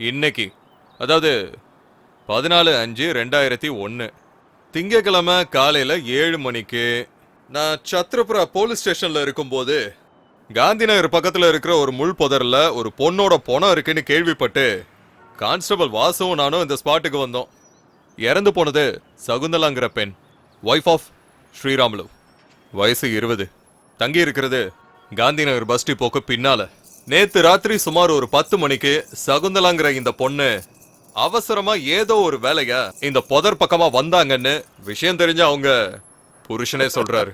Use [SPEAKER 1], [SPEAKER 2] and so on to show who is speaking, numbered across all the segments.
[SPEAKER 1] இன்னைக்கு அதாவது 14/5/2001 திங்கக்கிழமை காலையில 7 மணிக்கு நான் சத்ரபுரா போலீஸ் ஸ்டேஷன்ல இருக்கும்போது காந்தி நகர் பக்கத்துல இருக்கிற ஒரு முள் புதர்ல ஒரு பொண்ணோட பொணம் இருக்குன்னு கேள்விப்பட்டு கான்ஸ்டபிள் வாசுவும் நானும் இந்த ஸ்பாட்டுக்கு வந்தோம். இறந்து போனது சகுந்தலாங்கிற பெண், ஒய்ஃப் ஆஃப் ஸ்ரீராமுலு, வயசு 20, தங்கி இருக்கிறது காந்தி நகர் பஸ் டிப்போக்கு பின்னால. நேத்து ராத்திரி சுமார் ஒரு 10 மணிக்கு சகுந்தலாங்கிற இந்த பொண்ணு அவசரமா ஏதோ ஒரு வேலையா இந்த புதர் பக்கமா வந்தாங்கன்னு விஷயம் தெரிஞ்ச அவங்க புருஷனே சொல்றாரு.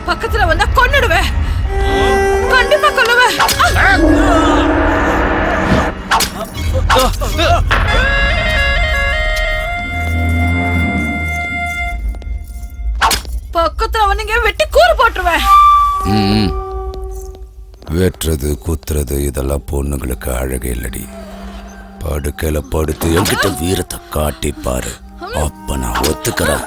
[SPEAKER 2] பக்கத்துல வந்தா கொன்னுடுவேன், கண்டிப்பா கொல்லுவேன். பக்கத்துல வந்தீங்க வெட்டி கூறு போட்டுருவேன்.
[SPEAKER 3] வெட்டுறது குத்துறது இதெல்லாம் பொண்ணுங்களுக்கு அழகே இல்லடி. படுக்கையில படுத்து என்கிட்ட வீரத்தை காட்டி பாரு, அப்ப நான் ஒத்துக்கிறேன்.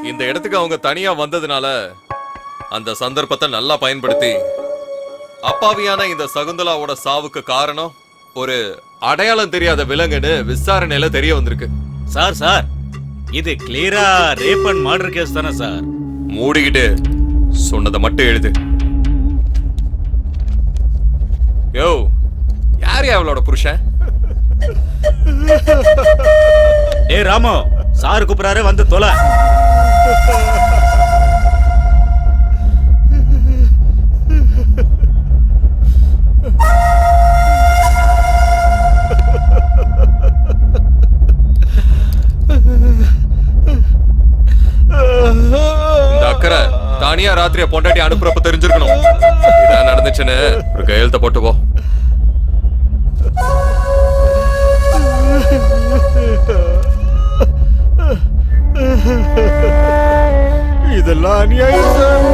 [SPEAKER 1] இந்த இடத்துக்கு அவங்க தனியா வந்ததுனால அந்த சந்தர்ப்பத்தை நல்லா பயன்படுத்தி அப்பாவியான இந்த சகுந்தலாவோட சாவுக்கு காரணம் ஒரு அடையாளம் தெரியாத விலங்குன்னு விசாரணையில தெரிய வந்திருக்கு.
[SPEAKER 4] சார் இது கிளியரா ரேப் அண்ட் மர்டர் கேஸ் தானே சார்?
[SPEAKER 1] மூடிக்கிட்டு சொன்னதை மட்டும் எழுது. யோ, யார் அவளோட புருஷன்?
[SPEAKER 4] ஏ ராமு, சார் கூப்பிடாரு, வந்து தொலை.
[SPEAKER 1] இந்த அக்கறை தானியா ராத்திரிய பொண்டாட்டி அனுப்புறப்ப தெரிஞ்சிருக்கணும். இதான் நடந்துச்சுன்னு ஒரு கையெழுத்த போட்டு போ.
[SPEAKER 5] இதெல்லாம் அநியாயம் சார்.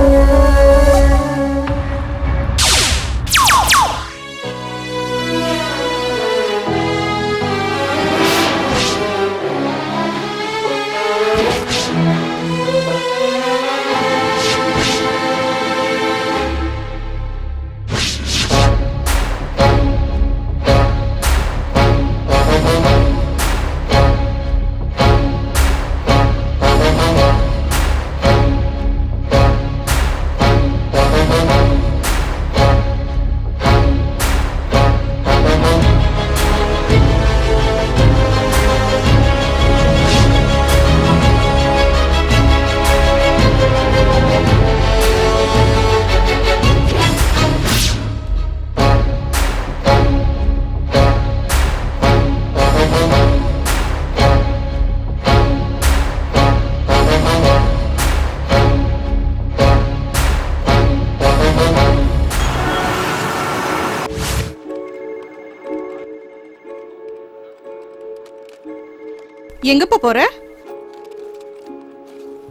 [SPEAKER 2] எங்கப்பா போற?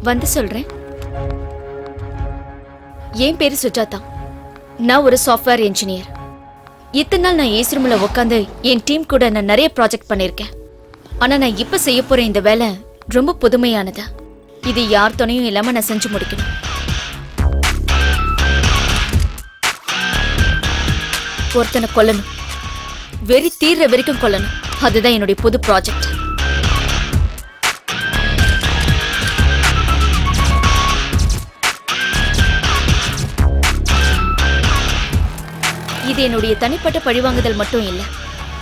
[SPEAKER 6] வந்து சொல்றேன். என் பேரு சுஜாதா. நான் ஒரு சாஃப்ட்வேர் இன்ஜினியர். இத்தனை நாள் நான் ஏசி ரூம்ல உட்காந்து என் டீம் கூட நான் நிறைய ப்ராஜெக்ட் பண்ணியிருக்கேன். ஆனா நான் இப்ப செய்ய போற இந்த வேலை ரொம்ப புதுமையானது. இது யார் துணையும் இல்லாம நான் செஞ்சு முடிக்கணும். ஒருத்தனை கொல்லணும், வெறி தீர்ற வரைக்கும் கொல்லணும். அதுதான் என்னுடைய புது ப்ராஜெக்ட். இது என்னுடைய தனிப்பட்ட பழிவாங்குதல் மட்டும் இல்லை,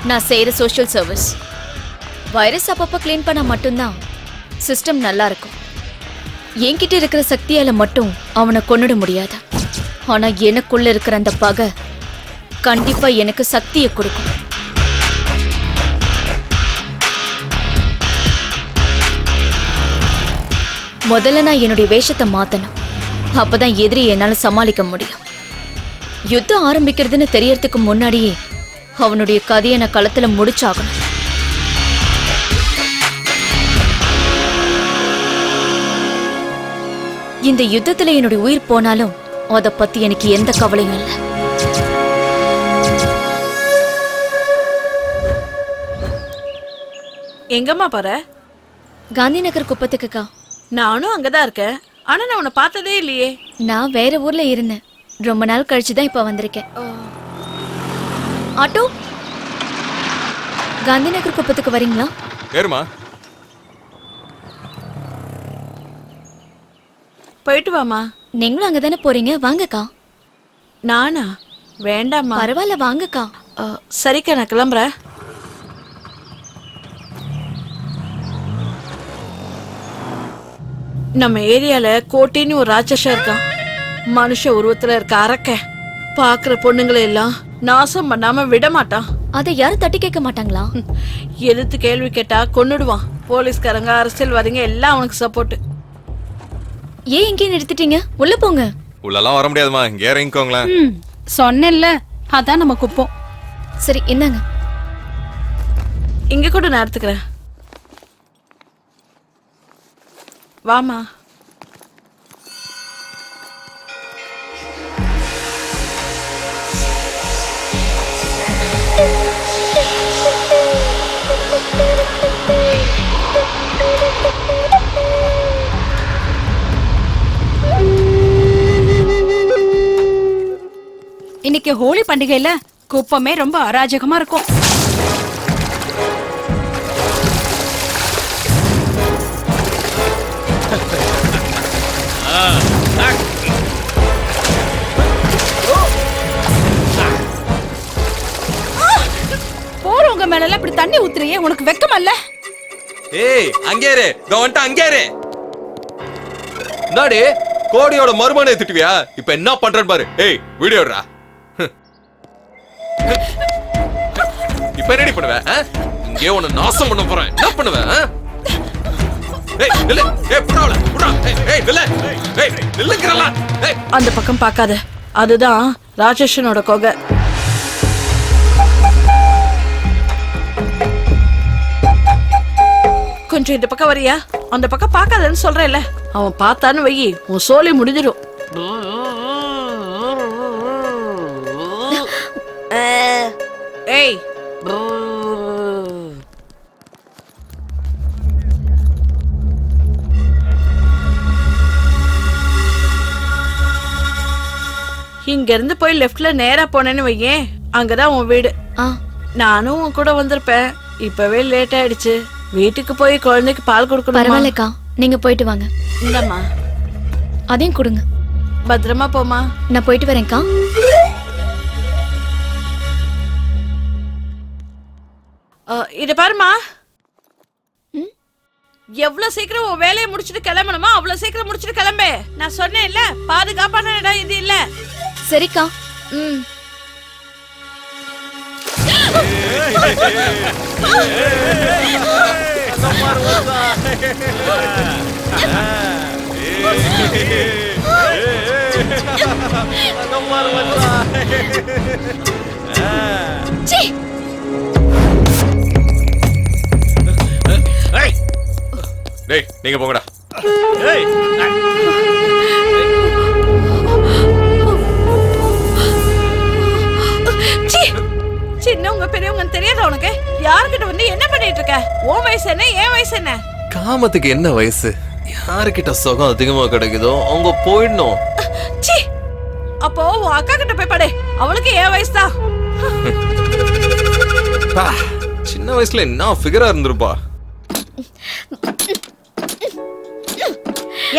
[SPEAKER 6] நான் செய்யற சோஷியல் சர்வீஸ். வைரஸ் அப்பப்ப கிளீன் பண்ணா மட்டும்தான் சிஸ்டம் நல்லா இருக்கும். என்கிட்ட இருக்கிற சக்தியால மட்டும் அவனை கொன்னுட முடியாது. ஆனா எனக்குள்ள இருக்கிற அந்த பகை கண்டிப்பா எனக்கு சக்தியை கொடுக்கும். முதல்ல நான் என்னுடைய வேஷத்தை மாத்தணும். அப்பதான் எதிரி என்னால சமாளிக்க முடியும். யுத்தம் ஆரம்பிக்கிறதுன்னு தெரியறதுக்கு முன்னாடியே அவனுடைய கதையை நான் களத்துல முடிச்சாகணும். இந்த யுத்தத்துல என்னுடைய உயிர் போனாலும் அதை பத்தி எனக்கு எந்த கவலையும் இல்லை.
[SPEAKER 2] எங்கம்மா போற?
[SPEAKER 6] காந்தி நகர் குப்பத்துக்குக்கா.
[SPEAKER 2] நானும் அங்கதான் இருக்கேன். ஆனா நான் உன்னை பார்த்ததே இல்லையே.
[SPEAKER 6] நான் வேற ஊர்ல இருந்தேன். ரொம்ப நாள் கழிச்சுதான் இப்ப வந்திருக்கேன். ஆட்டோ, காந்தி நகர் குப்பத்துக்கு வரீங்களா?
[SPEAKER 1] ஏறுமா.
[SPEAKER 2] போயிட்டு வாமா.
[SPEAKER 6] நீங்களும் அங்கதானே போறீங்க, வாங்கக்கா.
[SPEAKER 2] நானா? வேண்டாம்மா.
[SPEAKER 6] பரவாயில்ல, வாங்கக்கா.
[SPEAKER 2] சரிக்கா, நான் கிளம்புறேன். நம்ம ஏரியால கோட்டின்னு ஒரு ராட்சசம் இருக்கான். மனுஷ உருவத்துல இருக்க அரக்க பாக்குற பொண்ணுங்களை எல்லாம் நாசம் பண்ணாம விட மாட்டான்.
[SPEAKER 6] அதை யாரும் தட்டி கேட்க மாட்டாங்களா?
[SPEAKER 2] எதிர்த்து கேள்வி கேட்டா கொன்னுடுவான். போலீஸ்காரங்க, அரசியல்வாதிங்க எல்லாம் அவனுக்கு சப்போர்ட்.
[SPEAKER 6] ஏன் இங்கே நிறுத்திட்டீங்க? உள்ள போங்க.
[SPEAKER 1] உள்ளெல்லாம் வர முடியாதுமா, இங்கே இறங்கிக்கோங்களேன்.
[SPEAKER 2] சொன்னேன்ல, அதான் நம்ம குப்போம்.
[SPEAKER 6] சரி, என்னங்க
[SPEAKER 2] இங்க கூட நான் எடுத்துக்கிறேன். வாமா.
[SPEAKER 7] இன்னைக்கு ஹோலி பண்டிகையில குப்பமே ரொம்ப அராஜகமா இருக்கும். போறவங்க மேல இப்படி தண்ணி ஊத்துறியே, உனக்கு வெக்கமா இல்ல?
[SPEAKER 1] ஏய், அங்கே இரு. வந்துட்டு அங்கே இரு. நாடி கோடியோட மருமனை திட்டுவியா? இப்ப என்ன பண்றேன்னு பாரு. ஏய், வீடியோடா. இப்ப ரெடி பண்ணுவேன். இங்கே உன்னை நாசம் பண்ண போறேன். என்ன பண்ணுவேன்? ஏய், நில்லு. ஏய், புறாவல. புறா. ஏய், நில்லு. ஏய், நில்லுங்கறல. ஏய்,
[SPEAKER 2] அந்த பக்கம் பார்க்காத. அதுதான் ராட்சசனோட கொகை. கொஞ்சம் இந்த பக்கம் வரியா? அந்த பக்கம் பார்க்காதன்னு சொல்றேன்ல. அவன் பார்த்தான்னு வை, உன் சோலி முடிஞ்சிடும். ஏய், இங்க இருந்து போய் லெஃப்ட்ல நேரா போனேன்னு வையேன், அங்கதான் உன் வீடு. நானும் உன் கூட வந்திருப்பேன். இப்பவே லேட் ஆயிடுச்சு. வீட்டுக்கு போய் குழந்தைக்கு பால் கொடுக்கணும்.
[SPEAKER 6] பரவாயில்லக்கா, நீங்க போயிட்டு வாங்க.
[SPEAKER 2] இல்லம்மா,
[SPEAKER 6] அதையும் கொடுங்க.
[SPEAKER 2] பத்திரமா போமா.
[SPEAKER 6] நான் போயிட்டு வரேன்க்கா.
[SPEAKER 2] இத பாருமா, எவ்வளவு சீக்கிரம் உன் வேலையை முடிச்சிட்டு கிளம்பணுமா அவ்வளவு சீக்கிரம் முடிச்சிட்டு கிளம்பு. நான் சொன்னேன்ல, பாதுகாப்பான இடம் இது இல்ல.
[SPEAKER 6] சரிக்கா.
[SPEAKER 1] டேய் நீங்க போங்கடா.
[SPEAKER 4] ஏய்,
[SPEAKER 2] சீ! சின்னவங்க பெரியவங்க தெரியாத உனக்கு யார்கிட்ட வந்து என்ன பண்ணிட்டு இருக்க? உன் வயசு என்ன, என் வயசு என்ன?
[SPEAKER 8] காமத்துக்கு என்ன வயசு? யாருக்கிட்ட சுகம் அதிகமா கிடைக்குதோ அவங்க போயிடணும்.
[SPEAKER 2] சீ! அப்போ உன் அக்கா கிட்ட போய் படு, அவளுக்கு என் வயசு தான்.
[SPEAKER 8] பா, சின்ன வயசுல என்ன ஃபிகரா இருந்திருப்பா.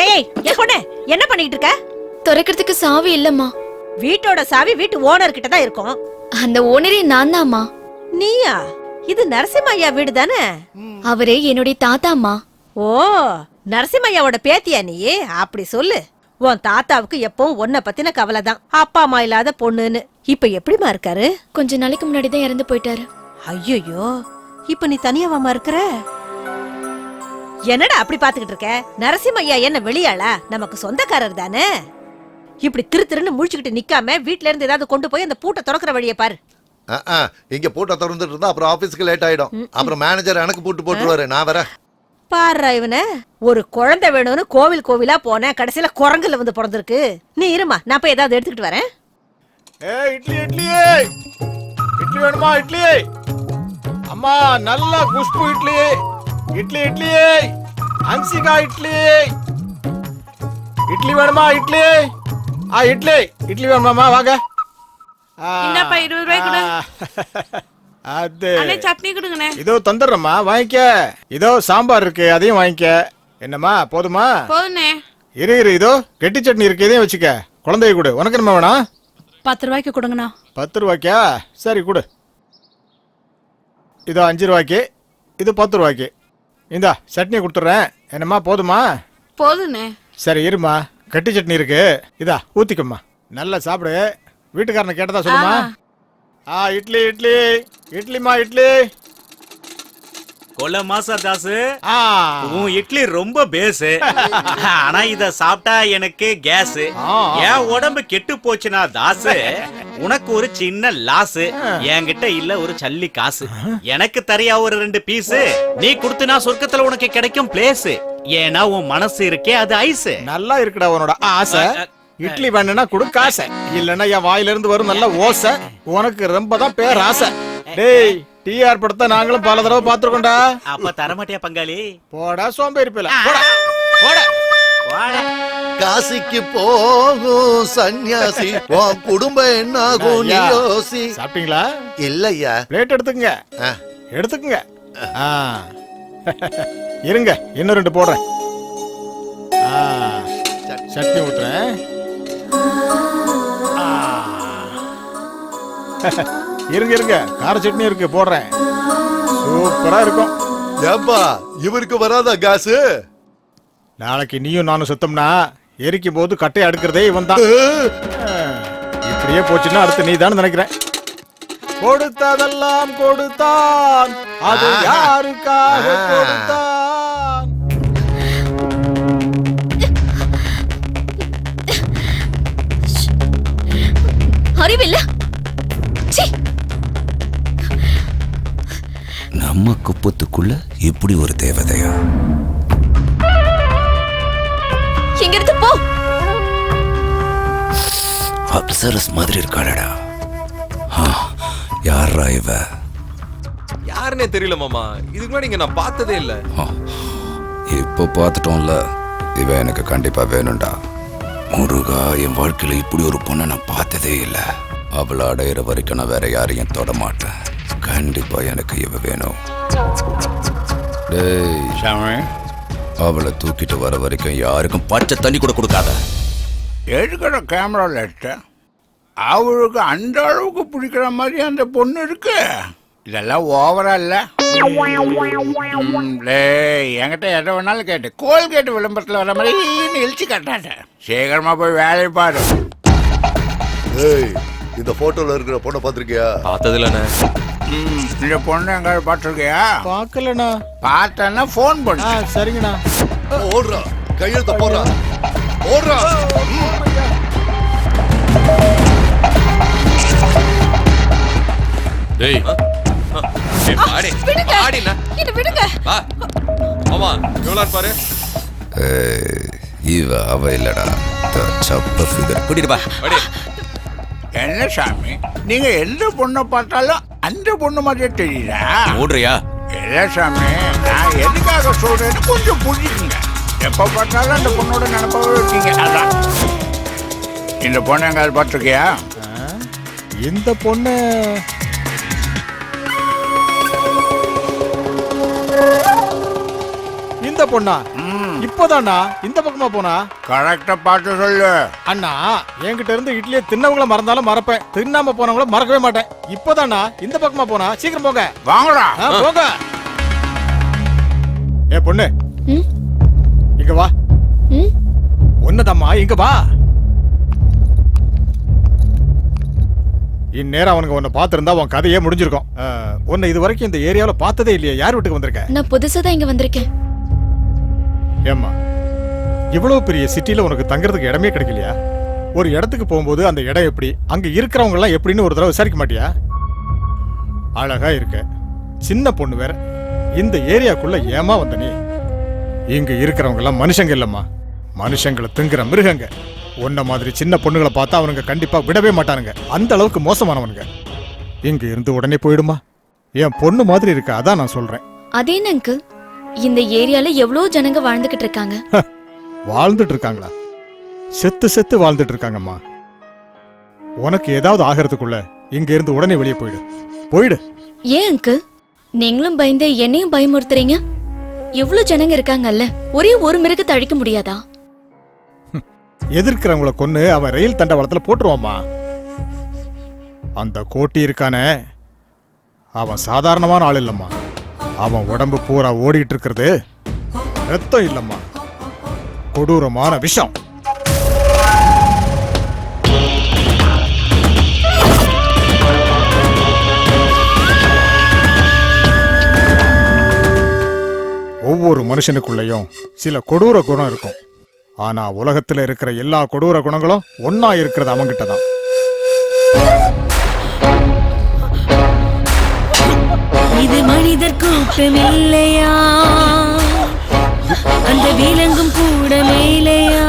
[SPEAKER 7] ஏய் ஏ பொண்ணு என்ன பண்ணிட்டு இருக்க?
[SPEAKER 6] திறக்கிறதுக்கு சாவி இல்லம்மா.
[SPEAKER 7] வீட்டோட சாவி வீட்டு ஓனர் கிட்ட தான் இருக்கும்.
[SPEAKER 6] அந்த ஓனரே நான் தான்மா.
[SPEAKER 7] நீயா? இது நரசிம்மையா வீடு தானே?
[SPEAKER 6] அவரே என்னுடைய தாத்தாம்மா.
[SPEAKER 7] ஓ, நரசிம்மையாவோட பேத்தியா நீ? அப்படி சொல்லு. உன் தாத்தாவுக்கு எப்பவும் உன்னை பத்தின கவலை தான். அப்பா அம்மா இல்லாத பொண்ணுன்னு. இப்ப எப்படிமா இருக்காரு?
[SPEAKER 6] கொஞ்ச நாளைக்கு முன்னாடி தான் இறந்து போயிட்டாரு.
[SPEAKER 7] ஐயோ, இப்ப நீ தனியாவாமா இருக்கிற? என்னடா அப்படி பாத்துக்கிட்டு இருக்க? நரசிம்மையா என்ன வெளியாளா? நமக்கு சொந்தக்காரர் தானே. இப்படி திருன்னு முழிச்சுக்கிட்டு நிக்காம வீட்ல இருந்து ஏதாவது கொண்டு போய் அந்த பூட்டை திறக்கிற வழியை பாரு.
[SPEAKER 9] இங்க பூட்டை திறந்துட்டு இருந்தா அப்புறம் ஆபீஸ்க்கு லேட் ஆயிடும். அப்புறம் மேனேஜர் எனக்கு பூட்டு போட்டுருவாரு. நான் வரேன்.
[SPEAKER 7] பாரு இவன, ஒரு குழந்தை வேணும்னு கோவிலா போனேன், கடைசியில குரங்குல வந்து பிறந்திருக்கு. நீ இருமா, நான் போய் ஏதாவது எடுத்துக்கிட்டு வரேன்.
[SPEAKER 5] ஏய் இட்லி இட்லி இட்லி வேணுமா? இட்லி அம்மா, நல்ல குஷ்பு இட்லி. இட்லி இட்லி அன்சிகா இட்லி. இட்லி வேணுமா? இட்லி இட்லி இட்லி வேணுமாமா? வாங்க.
[SPEAKER 2] இந்தாப்பா 20 ரூபாய் கொடு.
[SPEAKER 5] அது
[SPEAKER 2] அண்ணே சட்னி கொடுங்கண்ணே.
[SPEAKER 5] இதோ தந்துடுறேம்மா, வாங்கிக்க. இதோ சாம்பார் இருக்கு, அதையும் வாங்கிக்க. என்னம்மா போதுமா?
[SPEAKER 2] போதுண்ணே.
[SPEAKER 5] இரு இதோ கெட்டி சட்னி இருக்கு, இதையும் வச்சுக்க. குழந்தைய கொடு. உனக்கு என்ன வேணாம்?
[SPEAKER 7] 10 ரூபாய்க்கு கொடுங்கண்ணா.
[SPEAKER 5] 10 ரூபாய்க்கா? சரி கொடு. இதோ 5 ரூபாய்க்கு, இது 10 ரூபாய்க்கு. இந்தா சட்னியை கொடுத்துட்றேன். என்னம்மா போதுமா?
[SPEAKER 2] போதுண்ணே.
[SPEAKER 5] சரி இருமா, கட்டி சட்னி இருக்கு, இதா ஊத்திக்கம்மா. நல்லா சாப்பிடு. வீட்டுக்காரனை கேட்டதா சொல்லுமா? இட்லி இட்லி இட்லிமா இட்லி.
[SPEAKER 4] கொல்ல மாசா தாசு,
[SPEAKER 5] ஆ
[SPEAKER 4] உன் இட்லி ரொம்ப பேசு. ஆனா இத சாப்பிட்டா எனக்கு கேஸ். என் உடம்பு கெட்டு போச்சுனா தாசு, உனக்கு ஒரு சின்ன லாஸ். என்கிட்ட இல்ல ஒரு சல்லி காசு. எனக்கு தரியா ஒரு 2 பீஸ். நீ கொடுத்தனா சொர்க்கத்துல உனக்கு கிடைக்கும் பிளேஸ். ஏன்னா உன் மனசு இருக்கே அது ஐஸ்.
[SPEAKER 5] நல்லா இருக்குடா உன்னோட ஆசை. இட்லி வேணும்னா கொடு காசை, இல்லன்னா என் வாயில இருந்து வரும் நல்ல ஓசை. உனக்கு ரொம்ப தான் பேர் ஆசை. டேய், டிஆர் படத்தை நாங்களும் பல தடவை பாத்துருக்கோம்டா.
[SPEAKER 4] அப்ப தரமாட்டியா பங்காளி?
[SPEAKER 5] போடா சோம்பேறி பேல, போடா போடா.
[SPEAKER 9] காசிக்கு போகும் சன்னியாசி, உன் குடும்பம் என்னாகும் நீ யோசி.
[SPEAKER 5] சாப்பிட்டீங்களா?
[SPEAKER 9] இல்லையா.
[SPEAKER 5] பிளேட் எடுத்துக்கங்க, எடுத்துக்கங்க. இருங்க, இன்னும் 2 போடுறேன். சட்னி ஊத்துறேன். இருங்க, கார சட்னி இருக்கு, போடுறேன். சூப்பரா இருக்கும்.
[SPEAKER 9] ஏப்பா, இவருக்கு வராதா காசு?
[SPEAKER 5] நாளைக்கு நீயும் நானும் சுத்தம்னா எரிக்கும் போது கட்டையை அடுக்கிறதே இவன் தான். இப்படியே போச்சுன்னா அடுத்து நீ தான் நினைக்கிறேன். கொடுத்ததெல்லாம் கொடுத்தான், அது யாருக்காக கொடுத்தான்?
[SPEAKER 6] அறிவில்ல.
[SPEAKER 3] நம்ம குப்பத்துக்குள்ள இப்படி ஒரு தேவதையா?
[SPEAKER 6] இங்கிருந்து போ.
[SPEAKER 3] அப்சரஸ் மாதிரி இருக்காளடா. யாரா இவ?
[SPEAKER 8] யாருன்னே தெரியல மாமா. இதுக்கு முன்னாடி இங்க நான் பார்த்ததே இல்ல.
[SPEAKER 3] இப்போ பார்த்துட்டோம்ல, இவ எனக்கு கண்டிப்பா வேணும்டா. முருகா, என் வாழ்க்கையில இப்படி ஒரு பொண்ணை நான் பார்த்ததே இல்லை. அவளை அடையிற வரைக்கும் நான் வேற யாரையும் தொட மாட்டேன். கண்டிப்பா எனக்கு இவ வேணும். டேய், அவளை தூக்கிட்டு வர வரைக்கும் யாருக்கும் பச்சை தண்ணி கூட கொடுக்காத.
[SPEAKER 10] எடுக்கிற கேமராவில் எடுத்த அவளுக்கு அந்த அளவுக்கு பிடிக்கிற மாதிரி அந்த பொண்ணு இருக்கு. இதெல்லாம் ஓவரா இல்ல? என்கிட்ட எதை வேணாலும் கேட்டு கோல்கேட் விளம்பரத்தில் வர மாதிரி இழிச்சு கட்டாட்ட. சீக்கிரமா போய் வேலையை பாரு.
[SPEAKER 9] இந்த போட்டோல இருக்கிற பொண்ணை பாத்திருக்கியா?
[SPEAKER 8] பார்த்தது இல்லண்ணே.
[SPEAKER 10] இந்த பொண்ணு எங்காவது பார்த்துருக்கியா?
[SPEAKER 5] பார்க்கலண்ணா.
[SPEAKER 10] பார்த்தேன்னா ஃபோன் பண்ணு.
[SPEAKER 5] சரிங்கண்ணா.
[SPEAKER 9] ஓடுறா, கையெழுத்த போடுறா, ஓடுறா.
[SPEAKER 8] டேய், பாடி பாடினா
[SPEAKER 7] இது விடுங்க.
[SPEAKER 8] வா மாமா.
[SPEAKER 1] எவ்வளோன்னு பாரு.
[SPEAKER 3] இவ அவ இல்லடா, சப்ப ஃபிகர்.
[SPEAKER 8] கூட்டிட்டு பா.
[SPEAKER 1] அடி.
[SPEAKER 10] என்ன சாமி நீங்க எந்த பொண்ணை பார்த்தாலும் அந்த பொண்ணு மாதிரியே தெரியுதா?
[SPEAKER 8] ஓடுறியா?
[SPEAKER 10] இல்ல சாமி, நான் எதுக்காக சொல்றேன்னு கொஞ்சம் புரிஞ்சுக்குங்க. எப்ப பார்த்தாலும் அந்த பொண்ணோட நினைப்பாவே இருக்கீங்க. அதான் இந்த பொண்ணு எங்காவது பார்த்துருக்கியா?
[SPEAKER 5] இந்த பொண்ணு இந்த பொண்ணா? இப்போதானா இந்த பக்கமா போனா?
[SPEAKER 10] கரெக்டா பார்த்து சொல்லு.
[SPEAKER 5] அண்ணா, என்கிட்ட இருந்து இட்லியை தின்னவங்கள மறந்தாலும் மறப்பேன், தின்னாம போனவங்கள மறக்கவே மாட்டேன். இப்போதானா இந்த பக்கமா போனா? சீக்கிரம் போங்க.
[SPEAKER 10] வாங்கடா.
[SPEAKER 5] போங்க. ஏ பொண்ணு,
[SPEAKER 6] ம்?
[SPEAKER 5] இங்க வா.
[SPEAKER 6] ம்?
[SPEAKER 5] ஒன்னதம்மா, இங்க வா. இந்நேரம் அவனுக்கு உன்னை பார்த்திருந்தா உன் கதையே முடிஞ்சிருக்கும். உன்னை இது வரைக்கும் இந்த ஏரியாவில பார்த்ததே இல்லையா? யார் வீட்டுக்கு வந்திருக்க?
[SPEAKER 6] நான் புதுசா தான் இங்க வந்திருக்கேன்.
[SPEAKER 5] ஏம்மா, இவ்வளவு பெரிய சிட்டில உனக்கு தங்குறதுக்கு இடமே கிடைக்கலையா? ஒரு இடத்துக்கு போகும்போது அந்த இடம் எப்படி, அங்க இருக்கிறவங்க எல்லாம் எப்படின்னு ஒரு தடவை விசாரிக்க மாட்டியா? அழகா இருக்க, சின்ன பொண்ணு வேற. இந்த ஏரியாக்குள்ள ஏமா வந்த நீ? இங்க இருக்கிறவங்க எல்லாம் மனுஷங்க இல்லம்மா, மனுஷங்களை திங்குற மிருகங்க. உன்ன மாதிரி சின்ன பொண்ணுகளை பார்த்தா அவனுங்க கண்டிப்பா விடவே மாட்டானுங்க. அந்த அளவுக்கு மோசமானவனுங்க. இங்க இருந்து உடனே போயிடுமா? என் பொண்ணு மாதிரி இருக்க, அதான் நான் சொல்றேன்.
[SPEAKER 6] அதே அங்கிள், இந்த ஏரியால எவ்வளவு ஜனங்க வாழ்ந்துகிட்டு இருக்காங்க.
[SPEAKER 5] வாழ்ந்துட்டு இருக்காங்களா? செத்து செத்து வாழ்ந்துட்டு இருக்காங்கம்மா. உனக்கு ஏதாவது ஆகிறதுக்குள்ள இங்க இருந்து உடனே வெளியே போயிடு. போயிடு.
[SPEAKER 6] ஏன் அங்கிள், நீங்களும் பயந்து என்னையும் பயமுறுத்துறீங்க? எவ்வளவு ஜனங்க இருக்காங்கல்ல, ஒரே ஒரு மிருகத்தை அழிக்க முடியாதா?
[SPEAKER 5] எதிர்க்கிறவங்களை கொன்னு அவன் ரயில் தண்டவாளத்துல போட்டுருவாம்மா. அந்த கோட்டி இருக்கானே, அவன் சாதாரணமான ஆள் இல்லம்மா. அவன் உடம்பு பூரா ஓடிட்டு இருக்கிறது ரத்தம் இல்லம்மா, கொடூரமான விஷம். ஒவ்வொரு மனுஷனுக்குள்ளேயும் சில கொடூர குணம் இருக்கும். ஆனா உலகத்துல இருக்கிற எல்லா கொடூர குணங்களும் ஒன்னா இருக்கிறது அவங்கிட்ட தான்.
[SPEAKER 11] இது மனிதர் கூட்டம் இல்லையா? அந்த விலங்கும் கூட மேலையா?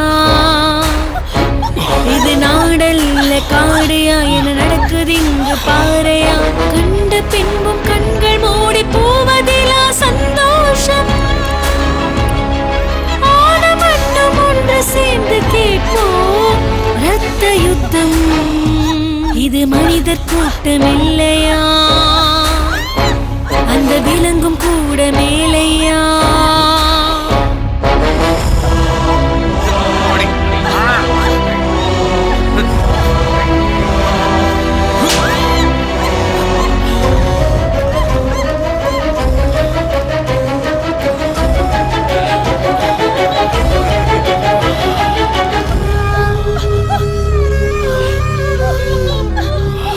[SPEAKER 11] இது நாடல்ல காடையா? என்ன நடக்குது இங்கு பாறையா? கண்ட பின்பும் கண்கள் மூடி போவதிலா சந்தோஷம்? ஆன மட்டும் ஒன்று சேர்ந்து கேட்போம் ரத்த யுத்தம். இது மனிதர் கூட்டம் இல்லையா? அந்த விலங்கும் கூட மேலையா?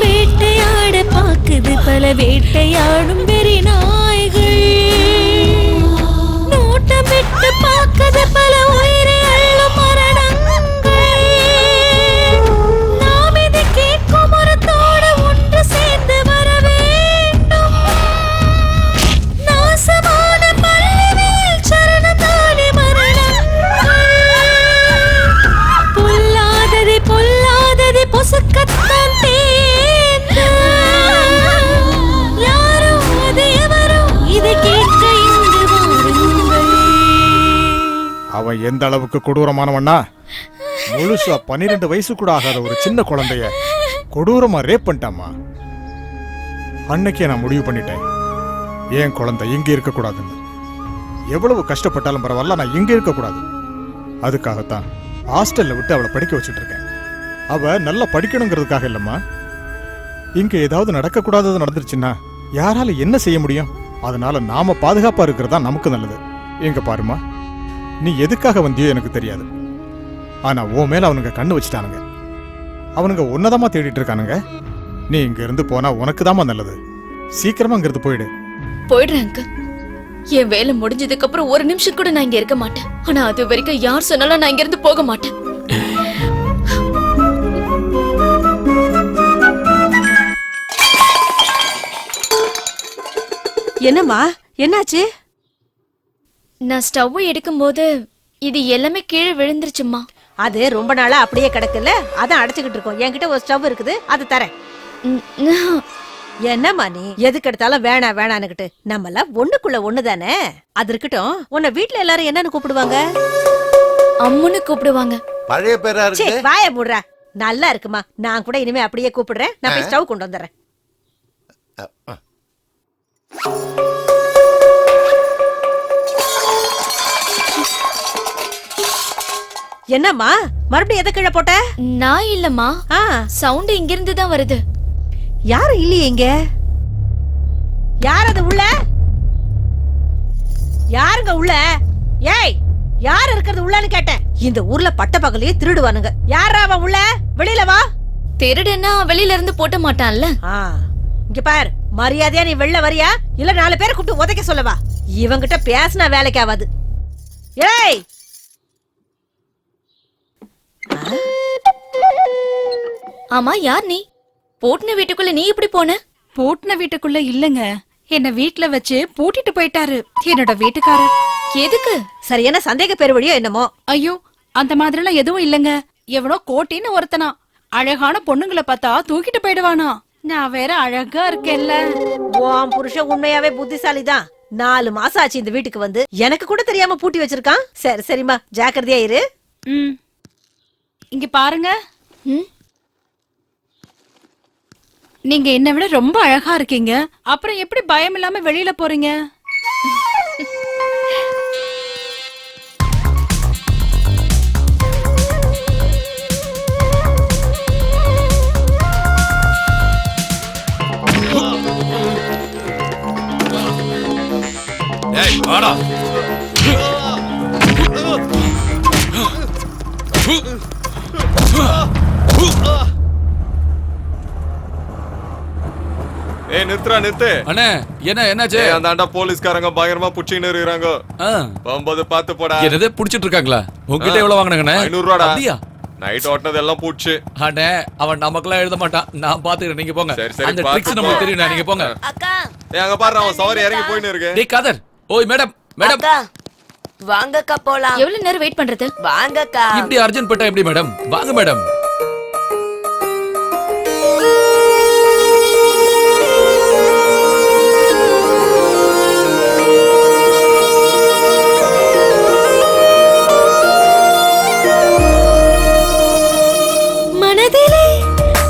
[SPEAKER 11] வேட்டையாட பாக்குது பல வேட்டையாடும் வெறி நாய்கள். நோட்டமிட்டு பார்க்கது பல உயிரை அள்ளும் மரணங்கள். நாம் இதை கேட்கும் ஒரு தோடு ஒன்று சேர்ந்து வர வேண்டும். நாசமான பள்ளியில் சரணத்தாலே மரணங்கள். பொல்லாதது பொல்லாதது பொசுக்கத்தான் தேர்ந்த. யாரோ அது எவரோ இதை கேட்க இங்கு வாருங்கள்.
[SPEAKER 5] அவன் எந்த அளவுக்கு கொடூரமானவன்னா, முழுசா 12 வயசு கூட ஆகாத ஒரு சின்ன குழந்தைய கொடூரமா ரேப் பண்ணிட்டாமா. அன்னைக்கே நான் முடிவு பண்ணிட்டேன், என் குழந்தை இங்க இருக்க கூடாதுன்னு. எவ்வளவு கஷ்டப்பட்டாலும் பரவாயில்ல, நான் இங்க இருக்க கூடாது. அதுக்காகத்தான் ஹாஸ்டல்ல விட்டு அவளை படிக்க வச்சுட்டு இருக்கேன். அவ நல்லா படிக்கணுங்கிறதுக்காக இல்லம்மா. இங்க ஏதாவது நடக்க கூடாதது நடந்துருச்சுன்னா யாரால என்ன செய்ய முடியும்? அதனால நாம பாதுகாப்பா இருக்கிறதா நமக்கு நல்லது. எங்க பாருமா, நீ எதுக்காக வந்தியோ எனக்கு தெரியாது. ஆனா உன் மேல அவனுங்க கண்ணு வச்சுட்டானுங்க. அவனுங்க உன்னதமா தேடிட்டு இருக்கானுங்க. நீ இங்க இருந்து போனா உனக்கு தாமா நல்லது. சீக்கிரமா இங்க இருந்து போயிடு.
[SPEAKER 6] போயிடுறேன் அங்கிள். என் வேலை முடிஞ்சதுக்கு அப்புறம் ஒரு நிமிஷம் கூட நான் இங்க இருக்க மாட்டேன். ஆனா அது வரைக்கும் யார் சொன்னாலும் நான் இங்க இருந்து போக மாட்டேன்.
[SPEAKER 7] என்னம்மா, என்னாச்சு?
[SPEAKER 6] நான் ஸ்டவ் எடுக்கும்போது இது எல்லாமே கீழே விழுந்துருச்சுமா.
[SPEAKER 7] அது ரொம்ப நாளா அப்படியே கிடக்குல்ல, அதான் அடைச்சுக்கிட்டு இருக்கோம். என்கிட்ட ஒரு ஸ்டவ் இருக்குது, அது தரேன். என்னம்மா நீ எதுக்கு எடுத்தாலும் வேணான்னுகிட்டு? நம்மள ஒண்ணுக்குள்ள ஒண்ணுதானே. அது இருக்கட்டும், உன்னை வீட்டுல எல்லாரும் என்னன்னு கூப்பிடுவாங்க?
[SPEAKER 6] அம்முன்னு கூப்பிடுவாங்க.
[SPEAKER 9] பழைய பேரா இருக்கு.
[SPEAKER 7] வாய மூடுற. நல்லா இருக்குமா, நான் கூட இனிமே அப்படியே கூப்பிடுறேன். நான் போய் ஸ்டவ் கொண்டு வந்துடுறேன். என்னம்மா மறுபடியும் எதை கீழே போட்ட?
[SPEAKER 6] நான் இல்லம்மா, சவுண்ட் இங்க இருந்து தான் வருது.
[SPEAKER 7] யாரும் இல்லையே இங்க. யார் அது உள்ள? யாருங்க உள்ள? ஏய், யார் இருக்கிறது உள்ளன்னு கேட்டேன். இந்த ஊர்ல பட்ட பகலையே திருடுவானுங்க. யாரா அவன் உள்ள? வெளியில வா.
[SPEAKER 6] திருடுன்னா வெளியில இருந்து போட்ட மாட்டான்ல.
[SPEAKER 7] இங்க பார், மரியாதையா நீ வெளில வரியா இல்ல 4 பேரை கூப்பிட்டு உதைக்க சொல்லவா? இவங்கிட்ட பேசினா வேலைக்கு ஆகாது. ஏய்,
[SPEAKER 6] ஆமா, யார் நீ? பூட்டின வீட்டுக்குள்ள நீ எப்படி போன?
[SPEAKER 12] பூட்டின வீட்டுக்குள்ள இல்லங்க, என்ன வீட்ல வச்சு பூட்டிட்டு போயிட்டாரு என்னோட வீட்டுக்காரர்.
[SPEAKER 6] எதுக்கு?
[SPEAKER 7] சரியான சந்தேக பேர் வழியோ என்னமோ.
[SPEAKER 12] ஐயோ, அந்த மாதிரி எல்லாம் எதுவும் இல்லங்க. எவனோ கோட்டின்னு ஒருத்தனா அழகான பொண்ணுங்களை பார்த்தா தூக்கிட்டு போயிடுவானா. நான் வேற அழகா இருக்கேன்ல.
[SPEAKER 7] உன் புருஷன் உண்மையாவே புத்திசாலிதான். 4 மாசம் ஆச்சு இந்த வீட்டுக்கு வந்து, எனக்கு கூட தெரியாம பூட்டி வச்சிருக்கான். சரி சரிம்மா, ஜாக்கிரதையா இரு.
[SPEAKER 12] இங்க பாருங்க, நீங்க என்ன விட ரொம்ப அழகா இருக்கீங்க. அப்புறம் எப்படி பயம் இல்லாம வெளியில போறீங்க?
[SPEAKER 3] ஏய் வாடா.
[SPEAKER 1] ஏய் நிறுத்து.
[SPEAKER 3] அண்ணே என்ன என்னாச்சு?
[SPEAKER 1] அந்த ஆண்டா போலீஸ்காரங்க பயங்கரமா புடிச்சின்னு இருக்காங்க. போகும்போது பாத்து போடா.
[SPEAKER 3] என்னதே புடிச்சிட்டு இருக்காங்களா? உங்ககிட்ட எவ்வளவு வாங்குனாங்கண்ணே?
[SPEAKER 1] 500 ரூபாடா.
[SPEAKER 3] அப்படியா?
[SPEAKER 1] நைட் ஓட்டனது எல்லாம் பூச்சி.
[SPEAKER 3] அண்ணே அவன் நமக்குலாம் எழுத மாட்டான், நான் பாத்துக்கிறேன். நீங்க போங்க. அந்த ட்ரிக்ஸ் நமக்கு தெரியும். நீங்க போங்க.
[SPEAKER 1] ஏய் அங்க பாரு, அவன் சவாரி இறங்கி போயின்னு இருக்கு.
[SPEAKER 3] டேய் காதர். ஓய் மேடம்
[SPEAKER 6] வாங்கக்கா போலாம். எவ்வளவு நேரம் வெயிட் பண்றது? வாங்கக்கா.
[SPEAKER 3] இப்படி அர்ஜென்ட் பட்டா எப்படி மேடம்? வாங்க மேடம்.
[SPEAKER 11] மனதிலே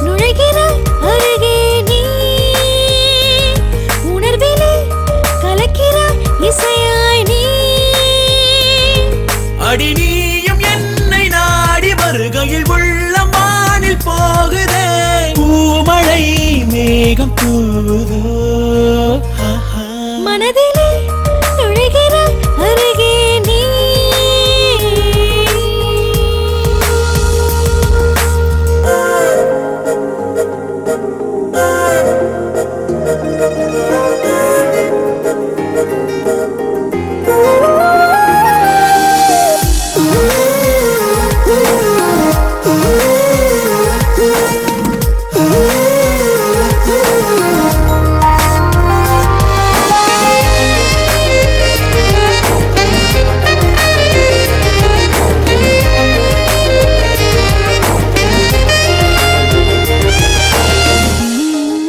[SPEAKER 11] நுழைகிறாய் அருகே நீ, உணர்விலே கலக்கிறாய் இசையாய் நீ.
[SPEAKER 13] அடி நீயும் என்னை நாடி வருகையில் உள்ளம் வானில் போகுதே. பூமழை மேகம் தூதோ.
[SPEAKER 11] மனதிலே நுழைகிறாய் அருகே நீ.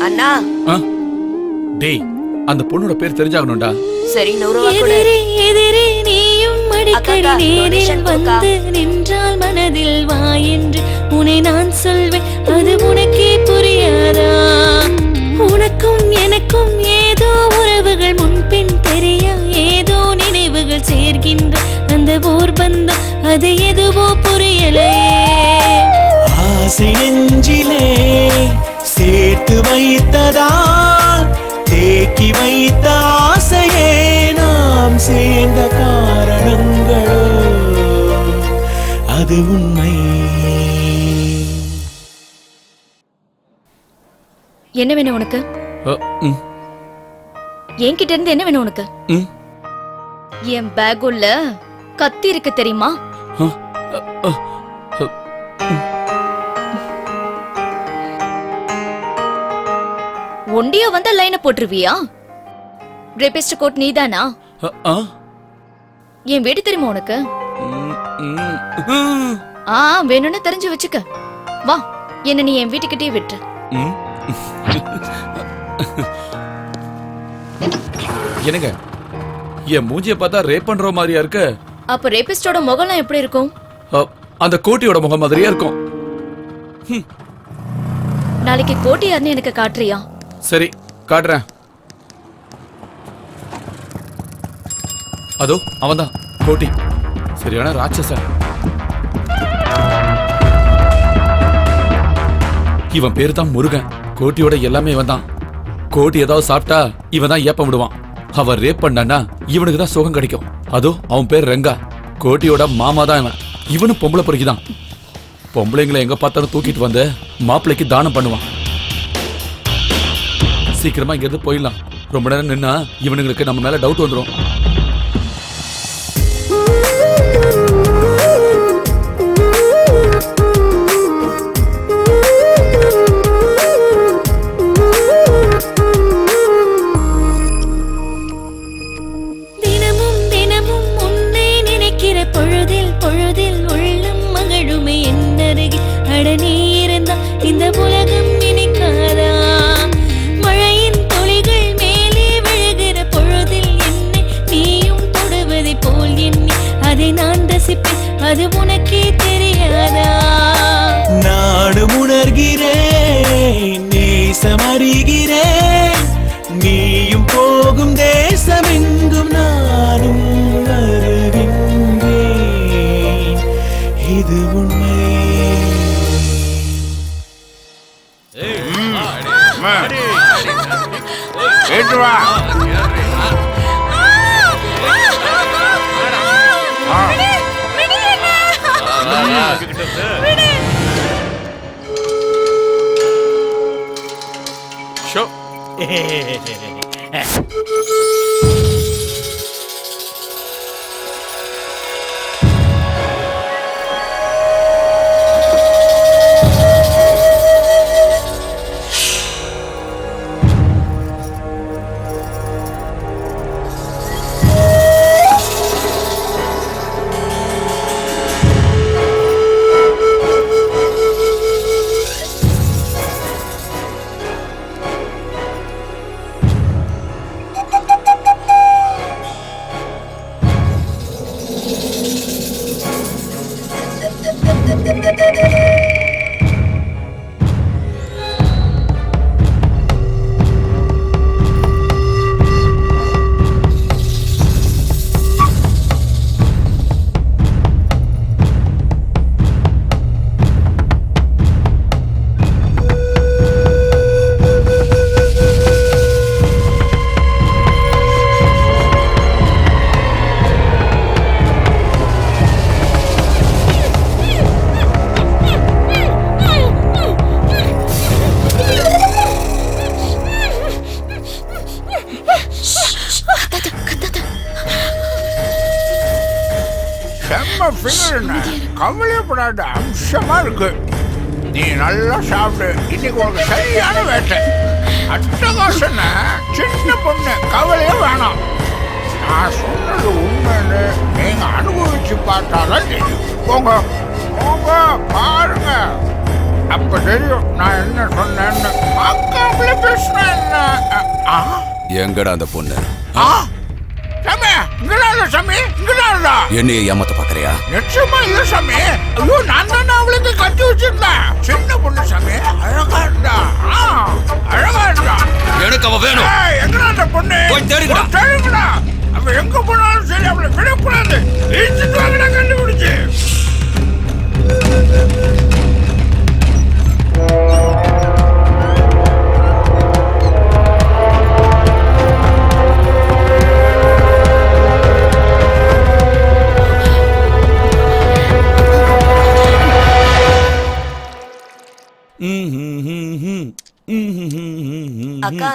[SPEAKER 6] அண்ணா,
[SPEAKER 3] டேய் அந்த பொண்ணோட பேர் தெரிஞ்சாகணும்டா.
[SPEAKER 6] சரி 100 ரூபா கொடு.
[SPEAKER 11] எதிரே நீயும் அடிக்கடி நேரில் வந்து நின்றால் மனதில் வா என்று உன்னை நான் சொல்வேன். அது உனக்கே புரியாதா? உனக்கும் எனக்கும் ஏதோ உறவுகள் முன்பின் தெரிய, ஏதோ நினைவுகள் சேர்கின்ற அந்த ஓர் பந்தம், அது எதுவோ புரியலையே.
[SPEAKER 13] ஆசை நெஞ்சிலே சேர்த்து வைத்ததால் தேக்கி வைத்த ஆசையே நாம் சேர்ந்த காரணங்களோ அது உண்மை.
[SPEAKER 6] என்ன வேணும் உனக்கு? என்கிட்ட இருந்து என்ன வேணும் உனக்கு? என் பேக் உள்ள கத்தி இருக்கு தெரியுமா? ஒண்டியா வந்த லைனை போட்டுருவியா? ரேபிஸ்ட் கோட் நீதானா? என் வீடு தெரியுமா உனக்கு? வேணும்னு தெரிஞ்சு வச்சுக்க. வா, என்ன நீ என் வீட்டுக்கிட்டே விட்டு.
[SPEAKER 14] என்னங்க, என் மூஞ்சிய பார்த்தா ரேப் பண்ற மாதிரியா இருக்கு.
[SPEAKER 6] அப்ப ரேபிஸ்டோட முகம்லாம் எப்படி இருக்கும்?
[SPEAKER 14] அந்த கோட்டியோட முகம் மாதிரியா இருக்கும்.
[SPEAKER 6] நாளைக்கு கோட்டி யாருன்னு எனக்கு காட்டுறியா?
[SPEAKER 14] சரி, காட்டுறேன். அதோ அவன்தான் கோட்டி, சரியான ராட்சசன். இவன் பேரு தான் முருகன். கோட்டியோட எல்லாமே இவன் தான். கோட்டி ஏதாவது சாப்பிட்டா இவன் தான் ஏப்பம் விடுவான். அவன் ரேப் பண்ணான்னா இவனுக்கு தான் சுகம் கிடைக்கும். அதோ அவன் பேர் ரெங்கா. கோட்டியோட மாமா தான் இவன். இவனும் பொம்பளை பொறுக்கிதான். பொம்பளைங்களை எங்க பார்த்தாலும் தூக்கிட்டு வந்து மாப்பிள்ளைக்கு தானம் பண்ணுவான். சீக்கிரமா இங்க இருந்து போயிடலாம். ரொம்ப நேரம் நின்னா இவனுங்களுக்கு நம்ம மேல டவுட் வந்துடும்.
[SPEAKER 11] அது உனக்கே தெரியாதா?
[SPEAKER 13] நானும் உணர்கிறேன், நேசம் அறிகிறேன். நீயும் போகும் தேசம் எங்கும் நானும் வருகின்றேன். இது உண்மை.
[SPEAKER 10] கவலைப்படாத, அம்சமா இருக்கு. நீ நல்லா சாப்பிடு. இன்னைக்கு ஒரு சரியான வேட்டை. அட்டகாசன சின்ன பொண்ணு, கவலையே வேணாம். நான் சொன்னது உண்மைன்னு நீங்க அனுபவிச்சு பார்த்தாதான் தெரியும். போங்க போங்க, பாருங்க, அப்ப தெரியும் நான் என்ன சொன்னேன்னு. பார்க்காமலே பேசுனேன் என்ன.
[SPEAKER 3] எங்கடா அந்த பொண்ணு?
[SPEAKER 10] சாமி, இங்கதான் சாமி, இங்கதான்.
[SPEAKER 3] என்னைய ஏமாத்த பாக்குறியா?
[SPEAKER 10] நிச்சயமா இல்ல சாமி. ஐயோ, நான் தானே அவளுக்கு கட்டி வச்சிருந்தேன். சின்ன பொண்ணு சாமி, அழகா இருந்தா. அழகா இருந்தா.
[SPEAKER 3] எனக்கு அவ வேணும்.
[SPEAKER 10] எங்கடா அந்த பொண்ணு?
[SPEAKER 3] போய் தேடுங்கடா.
[SPEAKER 10] தேடுங்கடா. அவ எங்க போனாலும் சரி, அவளை விடக்கூடாது. இழுத்துட்டு வாங்கடா, கண்டுபிடிச்சு.
[SPEAKER 15] அக்கா,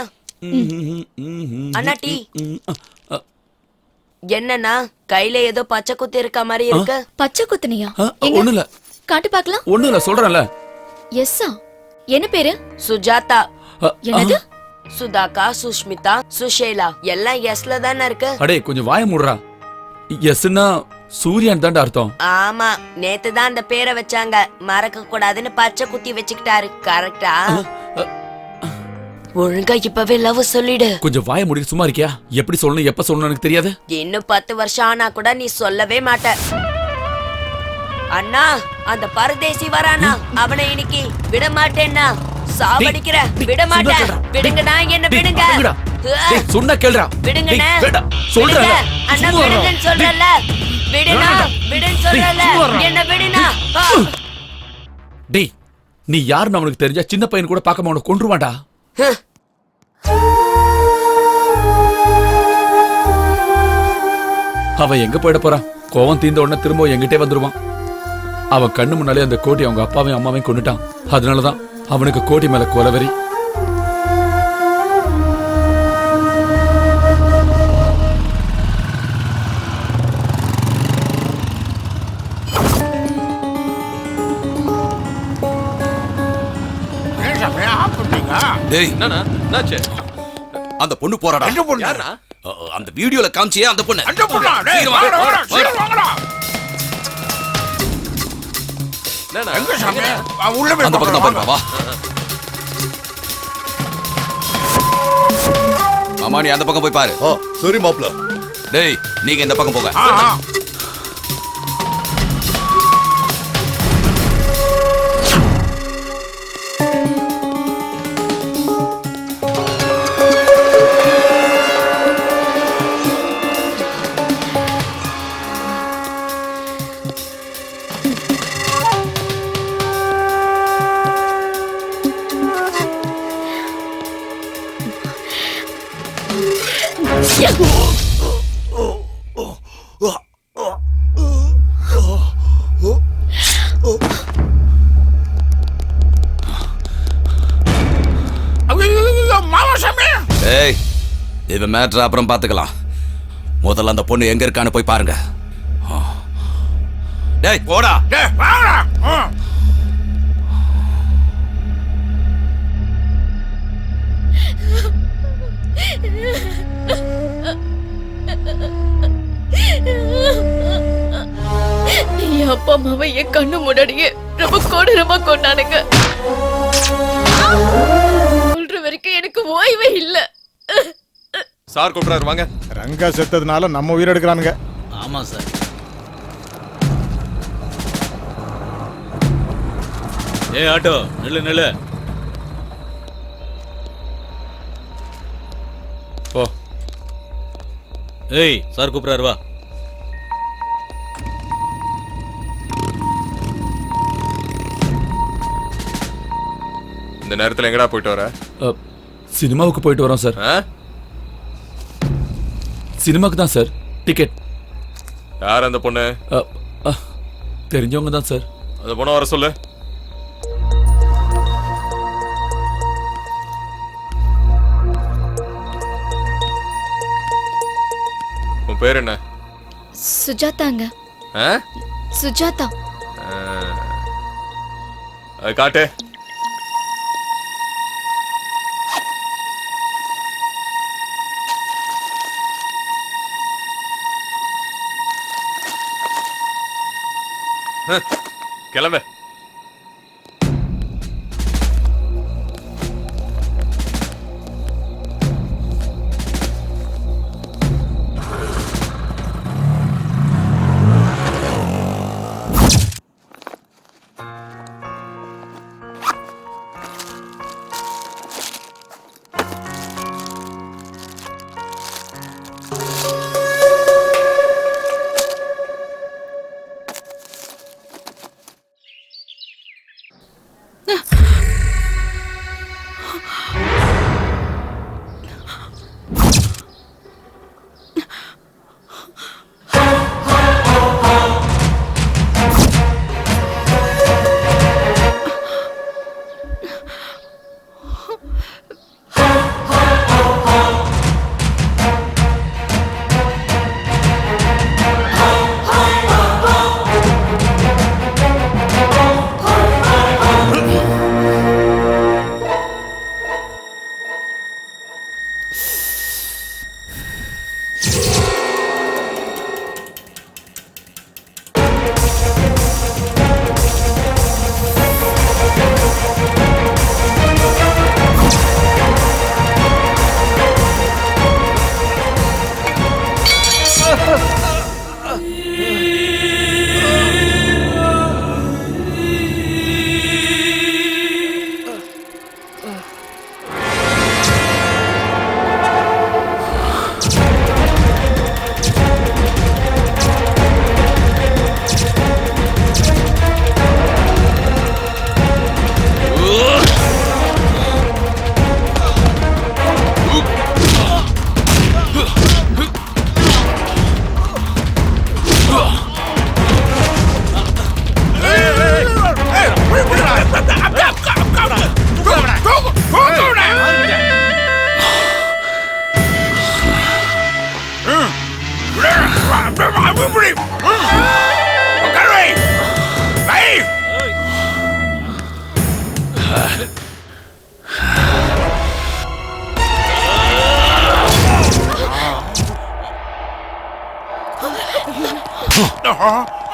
[SPEAKER 15] அண்ணா டீ. என்னன்னா கையில ஏதோ பச்சை குத்து இருக்க மாதிரி இருக்கு.
[SPEAKER 6] பச்சை குத்துனியா?
[SPEAKER 14] ஒண்ணு இல்ல.
[SPEAKER 6] காட்டு பார்க்கலாம்.
[SPEAKER 14] ஒண்ணு இல்ல, சொல்றேன்ல.
[SPEAKER 6] எஸ்ஸா? என்ன பேரு?
[SPEAKER 15] சுஜாதா.
[SPEAKER 6] என்னது?
[SPEAKER 15] சுதாகா, சுஷ்மிதா, சுஷேலா எல்லாம் எஸ்ல தானே இருக்கு.
[SPEAKER 14] அடே, கொஞ்சம் வாய மூடுறா. எஸ்னா சூரியன் தான்டா அர்த்தம்.
[SPEAKER 15] ஆமா, நேத்து தான் அந்த பேரை வச்சாங்க. மறக்க கூடாதுன்னு பச்சை குத்தி வச்சுக்கிட்டாரு. கரெக்டா? ஒழுங்கா இப்பவே லவ் சொல்லிடு.
[SPEAKER 14] கொஞ்சம் வாய மூடி சும்மா இருக்கியா? எப்படி சொல்லணும் எப்ப சொல்லணும் எனக்கு தெரியாது.
[SPEAKER 15] இன்னும் 10 வருஷம் ஆனா கூட நீ சொல்லவே மாட்ட. அண்ணா, அந்த பரதேசி வரானா, அவனை இன்னைக்கு விட மாட்டேன்னா சாவடிக்கிற. விட மாட்டேன். விடுங்கண்ணா, என்ன விடுங்க.
[SPEAKER 14] சொன்னா கேளுடா.
[SPEAKER 15] விடுங்கண்ணா.
[SPEAKER 14] சொல்றேன்.
[SPEAKER 15] அண்ணா விடுங்கன்னு சொல்றல. விடுனா, விடுன்னு சொல்றல. என்ன விடுனா.
[SPEAKER 14] டேய், நீ யாருன்னு அவனுக்கு தெரிஞ்சா சின்ன பையன் கூட பார்க்காம அவனை கொன்றுவான்டா. அவன் எங்க போயிட போறான்? கோவம் தீர்ந்த உடனே திரும்ப எங்கிட்டே வந்துருவான். அவன் கண்ணு முன்னாலே அந்த கோட்டி அவங்க அப்பாவையும் அம்மாவையும் கொண்டுட்டான். அதனாலதான் அவனுக்கு கோட்டி மேல கொலவெறி.
[SPEAKER 3] டேய்,
[SPEAKER 1] என்னாச்சு?
[SPEAKER 3] அந்த பொண்ணு போறாடா.
[SPEAKER 10] எந்த பொண்ணு?
[SPEAKER 1] யாருடா?
[SPEAKER 3] அந்த வீடியோல காமிச்சியே அந்த பொண்ணு.
[SPEAKER 10] அந்த பொண்ணா? டேய், வாடா, வாடா, சீக்கிரம் வாங்கடா. எங்க சாமி? உள்ள போய்
[SPEAKER 3] அந்த பக்கம்
[SPEAKER 10] பார்க்கலாம்,
[SPEAKER 3] வா. மாமா, நீ அந்த பக்கம் போய் பாரு.
[SPEAKER 9] சரி மாப்ள.
[SPEAKER 3] டேய், நீங்க இந்த பக்கம் போங்க. ஏய், இது மேட்ரு அப்புறம் பாத்துக்கலாம். முதல்ல அந்த பொண்ணு எங்க இருக்கான்னு போய் பாருங்க. டேய், போடா.
[SPEAKER 10] டேய், வாங்கடா.
[SPEAKER 6] என் அப்பா அம்மாவை என் கண்ணு முன்னாடியே ரொம்ப கொடூரமா கொண்டானுங்க. சொல்ற வரைக்கும் எனக்கு ஓய்வே இல்ல.
[SPEAKER 1] சார் கூப்பிடுறாரு, வாங்க.
[SPEAKER 5] ரங்கா செத்ததுனால நம்ம உயிர் எடுக்கிறானுங்க.
[SPEAKER 4] ஆமா சார். ஏய் ஆட்டோ, நில்லு நில்லு.
[SPEAKER 1] ஓ,
[SPEAKER 4] ஏய், சார் கூப்பிடுறாரு, வா.
[SPEAKER 1] இந்த நேரத்துல எங்கடா போயிட்டு வர?
[SPEAKER 14] சினிமாவுக்கு போயிட்டு வரோம் சார். சினிமாக்கு தான் சார். டிக்கெட்.
[SPEAKER 1] யார் அந்த பொண்ணு?
[SPEAKER 14] தெரிஞ்சவங்க தான் சார்.
[SPEAKER 1] அந்த பொண்ணை வர சொல்லு. உன் பேர் என்ன?
[SPEAKER 6] சுஜாதாங்க. சுஜாதா.
[SPEAKER 1] அது காட்டு. கிளம்பு.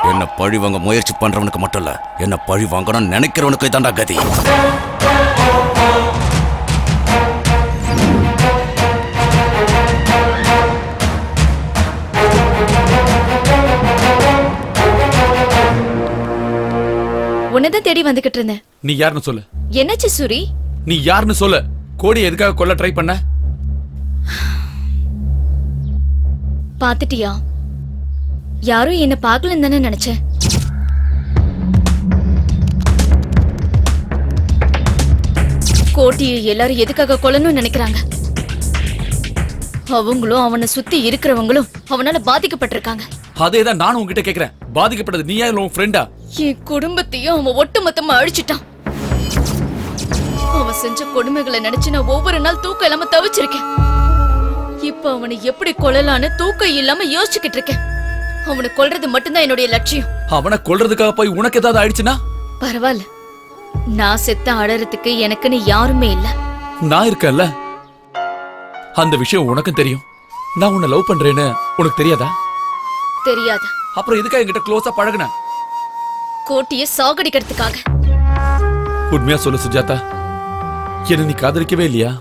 [SPEAKER 3] என்ன பழி வாங்க முயற்சி பண்றவனுக்கு மட்டும் இல்ல, என்ன பழி வாங்கணும்னு நினைக்கிறவனுக்கு இதான்டா கதி.
[SPEAKER 6] உன்னதான் தேடி வந்துகிட்டு இருந்தேன்.
[SPEAKER 14] நீ யாருன்னு சொல்லு.
[SPEAKER 6] என்னாச்சு சூரி?
[SPEAKER 14] நீ யாருன்னு சொல்லு. கோடி எதுக்காக கொல்ல ட்ரை பண்ண?
[SPEAKER 6] பாத்துட்டியா? யாரும் என்ன பார்க்கலன்னு தானே நினைச்சேன். கோட்டியை எல்லாரும் எதுக்காக கொல்லணும்னு நினைக்கிறாங்க? அவங்களும் அவனை சுத்தி இருக்கிறவங்களும் அவனால பாதிக்கப்பட்டிருக்காங்க.
[SPEAKER 14] அதேதான் நானும் உன்கிட்ட கேக்குறேன். பாதிக்கப்பட்டது நீயா இல்ல உன் ஃப்ரெண்டா?
[SPEAKER 6] என் குடும்பத்தையும் அவன் ஒட்டுமொத்தமா அழிச்சிட்டான். அவன் செஞ்ச கொடுமைகளை நினைச்சு நான் ஒவ்வொரு நாள் தூக்கம் இல்லாம தவிச்சிருக்கேன். இப்ப அவனை எப்படி கொல்லலான்னு தூக்கம் இல்லாம யோசிச்சுக்கிட்டு இருக்கேன். அவனை கொல்றது மட்டும்தான் என்னுடைய லட்சியம்.
[SPEAKER 14] அவனை கொல்றதுக்காக போய் உனக்கு ஏதாவது ஆயிடுச்சுன்னா?
[SPEAKER 6] பரவாயில்ல, நான் செத்த அழறதுக்கு எனக்குன்னு யாருமே இல்ல.
[SPEAKER 14] நான் இருக்கேன்ல. அந்த விஷயம் உனக்கும் தெரியும். நான் உன்னை லவ் பண்றேன்னு உனக்கு தெரியாதா?
[SPEAKER 6] தெரியாது.
[SPEAKER 14] அப்புறம் எதுக்காக என்கிட்ட க்ளோஸா பழகுன?
[SPEAKER 6] கோட்டியை சாகடிக்கிறதுக்காக.
[SPEAKER 14] உண்மையா சொல்லு சுஜாதா, என்ன நீ காதலிக்கவே இல்லையா?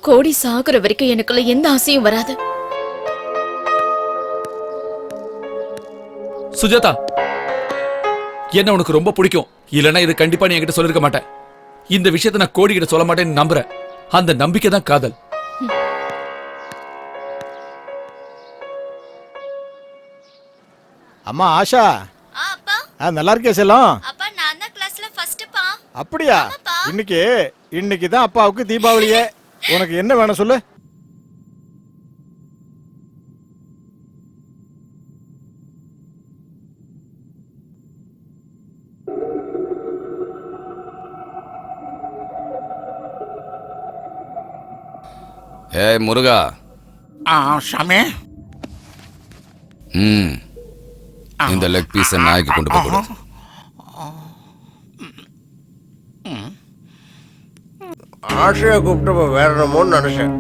[SPEAKER 6] கோடி சாகுற வரைக்கும் எனக்குள்ள எந்த ஆசையும் வராது.
[SPEAKER 14] சுஜாதா, என்ன உனக்கு ரொம்ப பிடிக்கும். இல்லனா இது கண்டிப்பா நீ என்கிட்ட சொல்லிருக்க மாட்டேன். இந்த விஷயத்தை நான் கோடி கிட்ட சொல்ல மாட்டேன்னு நம்புறேன். அந்த நம்பிக்கை தான் காதல்.
[SPEAKER 5] அம்மா ஆஷா, நல்லா இருக்கே செல்லம். அப்படியா? இன்னைக்கு தான் அப்பாவுக்கு தீபாவளியே. உனக்கு என்ன வேணும் சொல்லு.
[SPEAKER 3] ஏய் முருகா.
[SPEAKER 10] சாமி.
[SPEAKER 3] இந்த லெக் பீஸை நாய்க்கு கொண்டு போய் கொடு.
[SPEAKER 10] ஆசையை கூப்பிட்டு வேற என்னமோன்னு நினைச்சேன்.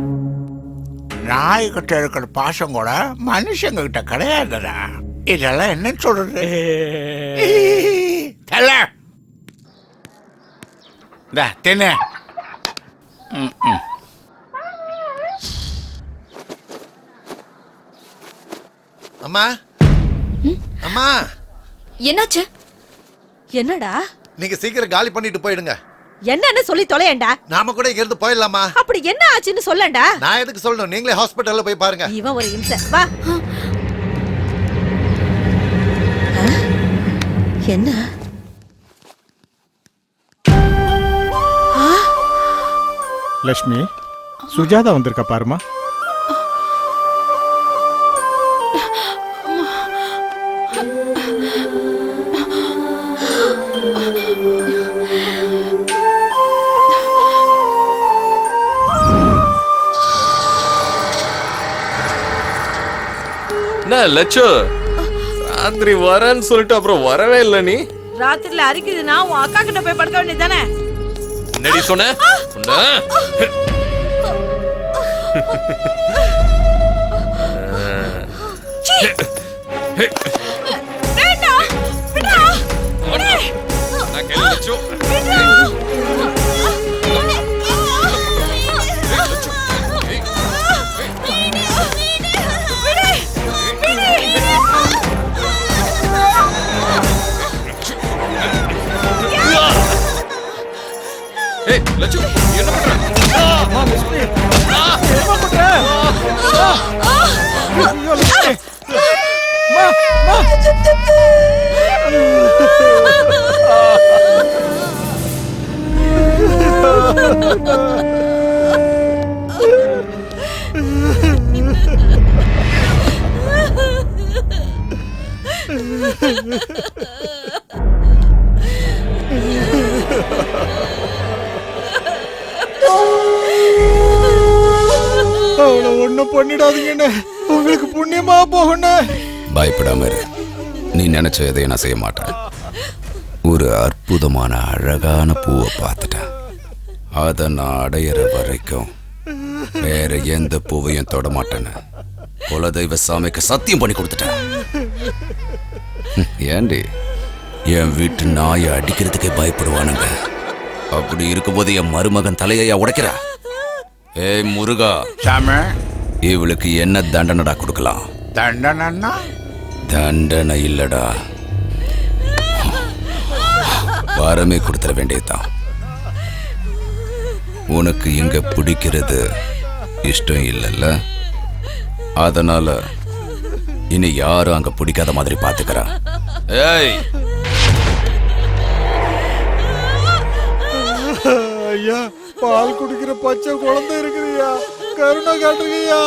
[SPEAKER 10] நாய்கிட்ட இருக்கிற பாசம் கூட மனுஷங்க கிட்ட கிடையாதுடா. இதெல்லாம் என்ன சொல்றது? தின்னு.
[SPEAKER 9] அம்மா, அம்மா.
[SPEAKER 6] என்னாச்சு?
[SPEAKER 7] என்னடா?
[SPEAKER 9] நீங்க சீக்கிரம் காலி பண்ணிட்டு போயிடுங்க.
[SPEAKER 7] என்னன்னு சொல்லி தொலையண்டா.
[SPEAKER 9] நாம கூட இங்க இருந்து போயிடலாமா?
[SPEAKER 7] அப்படி என்ன ஆச்சுன்னு சொல்லண்டா.
[SPEAKER 9] நான் எதுக்கு சொல்லணும்? நீங்களே ஹாஸ்பிடல்ல போய் பாருங்க.
[SPEAKER 7] இவன் ஒரு இம்சை. வா. என்ன?
[SPEAKER 5] லட்சுமி, சுஜாதா வந்திருக்கா பாருமா.
[SPEAKER 8] என்ன லட்சு, ராத்திரி வரேன்னு சொல்லிட்டு அப்புறம் வரவே இல்லை. நீ
[SPEAKER 2] ராத்திரில அரிக்குதுன்னா உன் அக்கா கிட்ட போய் படுக்க வேண்டியதானே?
[SPEAKER 8] என்னடி சொன்ன? லட்சு, என்ன பண்ற?
[SPEAKER 5] அவளை ஒண்ணும் பண்ணிடாதீங்கன்னு உங்களுக்கு புண்ணியமா போகணும்.
[SPEAKER 3] பயப்படாம இரு. நீ நினைச்ச எதையும் நான் செய்ய மாட்டேன். ஒரு அற்புதமான அழகான பூவை பார்த்துட்டேன். அதை நான் அடையிற வரைக்கும் வேற எந்த பூவையும் தொட மாட்டேன்னு குலதெய்வ சாமிக்கு சத்தியம் பண்ணி கொடுத்துட்டேன். ஏண்டி என் வீட்டு நாயை அடிக்கிறதுக்கே பயப்படுவானுங்க. அப்படி இருக்கும்போது என் மருமகன் தலையா உடைக்கிறா? ஏய் முருகா, இவளுக்கு என்ன தண்டனைடா கொடுக்கலாம்?
[SPEAKER 10] தண்டனைன்னா?
[SPEAKER 3] தண்டனை இல்லடா, வரமே கொடுத்துட வேண்டியதுதான். உனக்கு இங்க பிடிக்கிறது இஷ்டம் இல்லைல்ல, அதனால இனி யாரும் அங்க பிடிக்காத மாதிரி பாத்துக்கிறா. ஏய்
[SPEAKER 5] ஐயா, பால் குடிக்கிற பச்சை குழந்தை இருக்குதுயா, கருணை காட்டுங்கய்யா.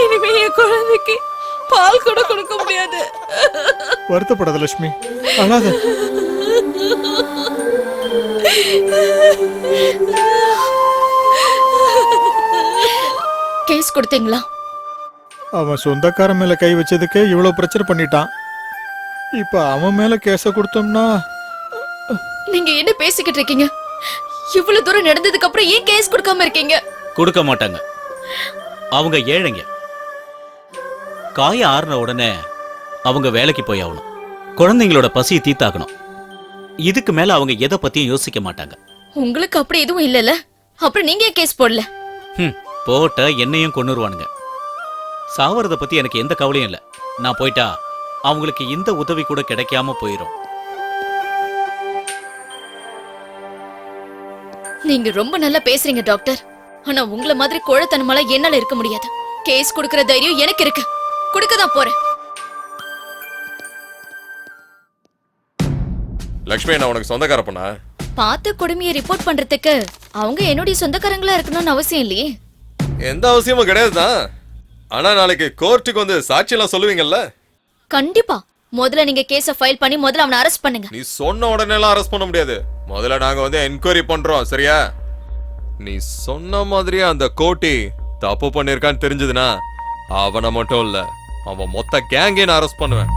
[SPEAKER 2] இனிமே என் குழந்தைக்கு பால் கூட கொடுக்க முடியாது.
[SPEAKER 5] வருத்தப்படாத லட்சுமி, அழாத.
[SPEAKER 6] கேஸ் கொடுத்தீங்களா?
[SPEAKER 5] அவன் சொந்தக்காரன் மேல கை வச்சதுக்கு இவ்வளவு பிரச்சனை பண்ணிட்டான். இப்ப அவன் மேல கேஸ கொடுத்தோம்னா
[SPEAKER 6] நீங்க என்ன பேசிக்கிட்டு இருக்கீங்க? இவ்வளவு தூரம் நடந்ததுக்கு அப்புறம் ஏன் கேஸ் கொடுக்காம இருக்கீங்க?
[SPEAKER 4] கொடுக்க மாட்டாங்க. அவங்க ஏழைங்க. காய ஆறுன உடனே அவங்க வேலைக்கு போய் ஆகணும். குழந்தைங்களோட பசியை தீத்தாக்கணும். இதுக்கு மேல அவங்க எதை பத்தியும் யோசிக்க மாட்டாங்க.
[SPEAKER 6] உங்களுக்கு அப்படி எதுவும் இல்லல, அப்புறம் நீங்க ஏன் கேஸ் போடல?
[SPEAKER 4] போட்ட என்னையும் கொன்னுருவானுங்க. சாவறத பத்தி எனக்கு எந்த கவலையும் இல்ல. நான் போயிட்டா அவங்களுக்கு இந்த உதவி கூட கிடைக்காம போயிரும்.
[SPEAKER 6] நீங்க ரொம்ப நல்லா பேசுறீங்க டாக்டர். ஆனா உங்கள மாதிரி கோழத்தனமால என்னால இருக்க முடியாது. கேஸ் கொடுக்கிற தைரியம் எனக்கு இருக்கு. கொடுக்க தான் போறேன்.
[SPEAKER 1] லக்ஷ்மி, நான் உனக்கு சொந்தக்கார பொண்ணா?
[SPEAKER 6] பார்த்த கொடுமையை ரிப்போர்ட் பண்றதுக்கு அவங்க என்னுடைய சொந்தக்காரங்களா இருக்கணும்னு அவசியம் இல்லையே.
[SPEAKER 1] எந்த அவசியமும் கிடையாதுதான். ஆனா நாளைக்கு கோர்ட்டுக்கு வந்து சாட்சியெல்லாம் சொல்லுவீங்கல்ல?
[SPEAKER 6] கண்டிப்பா. முதல்ல நீங்க கேஸ ஃபைல் பண்ணி முதல்ல அவனை அரெஸ்ட் பண்ணுங்க.
[SPEAKER 1] நீ சொன்ன உடனே எல்லாம் அரெஸ்ட் பண்ண முடியாது. முதல்ல நாங்க வந்து என்கொயரி பண்றோம், சரியா? நீ சொன்ன மாதிரியே அந்த கோட்டி தப்பு பண்ணிருக்கான்னு தெரிஞ்சதுன்னா அவனை மட்டும் இல்ல, அவன் மொத்த கேங்கே நான் அரெஸ்ட் பண்ணுவேன்.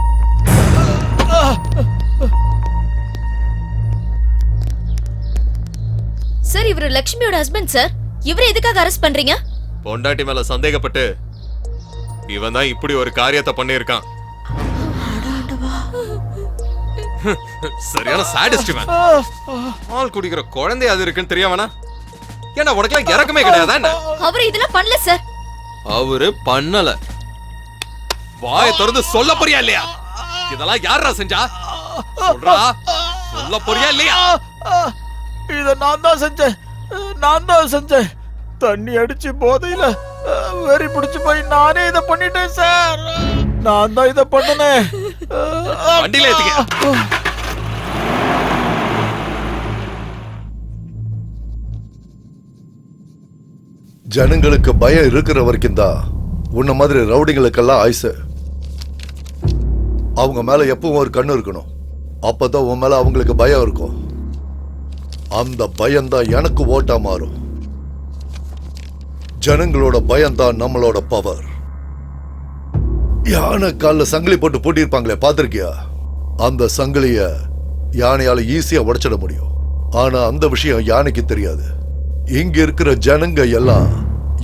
[SPEAKER 6] சார், இவரு லட்சுமியோட ஹஸ்பண்ட் சார். இவரை எதுக்காக அரெஸ்ட் பண்றீங்க?
[SPEAKER 1] பொண்டாட்டி மேல சந்தேகப்பட்டு இவன் தான் இப்படி ஒரு காரியத்தை பண்ணிருக்கான். சரியான சாடிஸ்ட் இவன். பால் குடிக்கிற குழந்தை அது இருக்குன்னு தெரியாமனா? ஏன்னா உனக்கு இறக்கமே கிடையாதா?
[SPEAKER 6] அவரு இதெல்லாம் பண்ணல சார்.
[SPEAKER 1] அவரு பண்ணல. வாயை திறந்து சொல்ல போறியா இல்லையா? இதெல்லாம் யாரா செஞ்சா? சொல்றா, சொல்ல போறியா இல்லையா?
[SPEAKER 5] இத நான் தான் செஞ்சேன். தண்ணி அடிச்சு போதையில வெறி பிடிச்சு போய் நானே இத பண்ணிட்டேன் சார். நான் தான் இத பண்ணனேன்.
[SPEAKER 1] வண்டியில ஏத்துக்க.
[SPEAKER 9] ஜனங்களுக்கு பயம் இருக்கிற வரைக்கும் தான் உன்ன மாதிரி ரவுடிங்களுக்கெல்லாம் ஆயுசு. அவங்க மேல எப்பவும் ஒரு கண்ணு இருக்கணும். அப்பதான் உன் மேல அவங்களுக்கு பயம் இருக்கும். அந்த பயம்தான் எனக்கு ஓட்டா மாறும். ஜனங்களோட பயம்தான் நம்மளோட பவர். யானை காலில் சங்கிலி போட்டு பூட்டியிருப்பாங்களே, பார்த்திருக்கியா? அந்த சங்கிலிய யானையால ஈஸியா உடைச்சிட முடியும். ஆனா அந்த விஷயம் யானைக்கு தெரியாது. இங்க இருக்கிற ஜனங்க எல்லாம்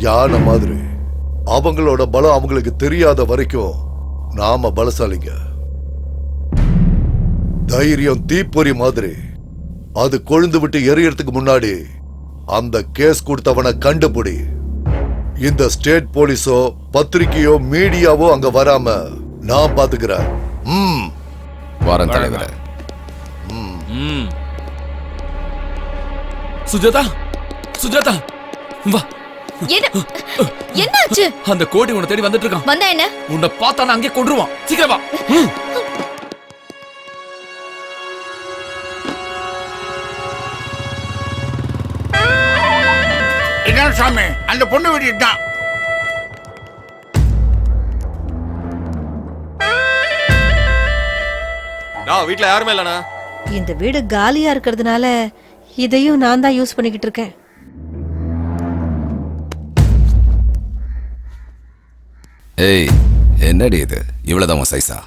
[SPEAKER 9] யானை மாதிரி. அவங்களோட பலம் அவங்களுக்கு தெரியாத வரைக்கும் நாம பலசாலிங்க. தைரியம் தீப்பொறி மாதிரி. அது கொழுந்து விட்டு எரியறதுக்கு முன்னாடி அந்த கேஸ் கொடுத்தவனை கண்டுபிடி. இந்த ஸ்டேட் போலீஸோ பத்திரிகையோ மீடியாவோ அங்க வராம நான் பாத்துக்கிறேன்.
[SPEAKER 3] வாரம் தலைவரே.
[SPEAKER 14] சுஜாதா, சுஜாதா வா.
[SPEAKER 6] என்னாச்சு?
[SPEAKER 14] அந்த கோடி உன்னை தேடி வந்துட்டு இருக்கான்.
[SPEAKER 6] வந்தா என்ன?
[SPEAKER 14] உன்னை பார்த்தா நான் அங்கே கொன்றுவான். சீக்கிரம் வா.
[SPEAKER 10] இதான் சாமி, அந்த பொண்ணு வீடு தான்.
[SPEAKER 1] நான் வீட்ல யாருமே இல்லனா?
[SPEAKER 7] இந்த வீடு காலியா இருக்கிறதுனால இதையும் நான் தான் யூஸ் பண்ணிக்கிட்டு இருக்கேன்.
[SPEAKER 3] ஏய், என்னடி இது? இவ்வளவுதான் உன் சைஸா?